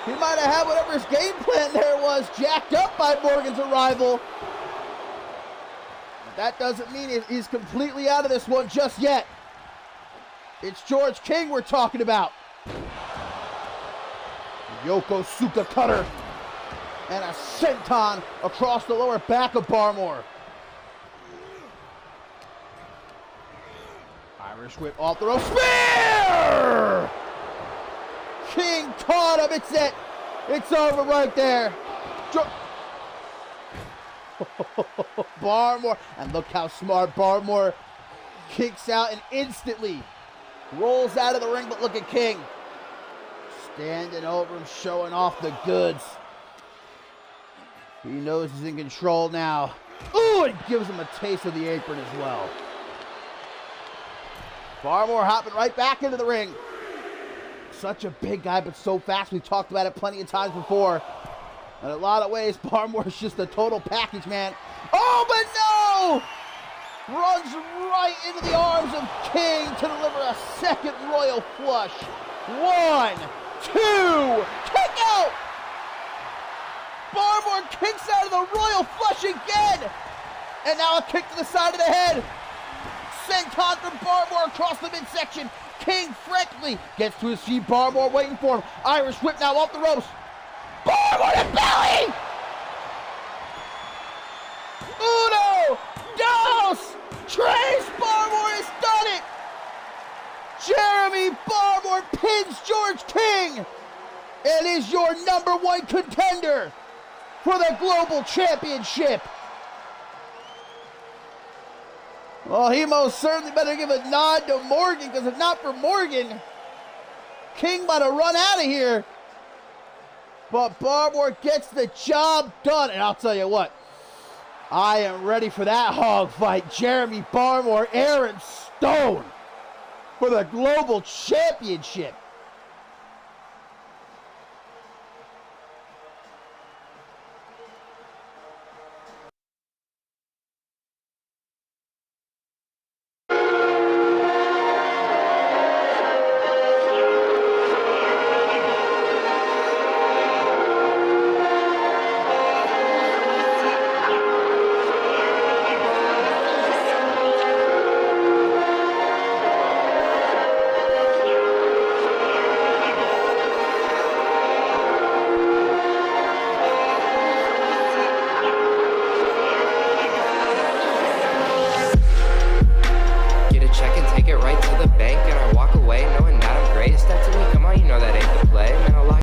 He might have had whatever his game plan there was jacked up by Morgan's arrival. But that doesn't mean he's completely out of this one just yet. It's George King we're talking about. Yokosuka cutter. And a senton across the lower back of Barmore. Irish whip off the rope. Spear! King caught him. It's it. It's over right there. Barmore. And look how smart Barmore kicks out and instantly rolls out of the ring. But look at King. Standing over him, showing off the goods. He knows he's in control now. Ooh, it gives him a taste of the apron as well. Barmore hopping right back into the ring. Such a big guy, but so fast. We've talked about it plenty of times before. In a lot of ways, Barmore's just a total package, man. Oh, but no! Runs right into the arms of King to deliver a second Royal Flush. 1, 2, kick out! Barmore kicks out of the royal flush again. And now a kick to the side of the head. Senton from Barmore across the midsection. King frankly gets to his feet. Barmore waiting for him. Irish whip now off the ropes. Barmore to belly! Uno! Dos! Tres! Barmore has done it! Jeremy Barmore pins George King and is your #1 contender for the Global Championship. Well, he most certainly better give a nod to Morgan, because if not for Morgan, King might have run out of here. But Barmore gets the job done. And I'll tell you what, I am ready for that hog fight. Jeremy Barmore, Aaron Stone for the Global Championship.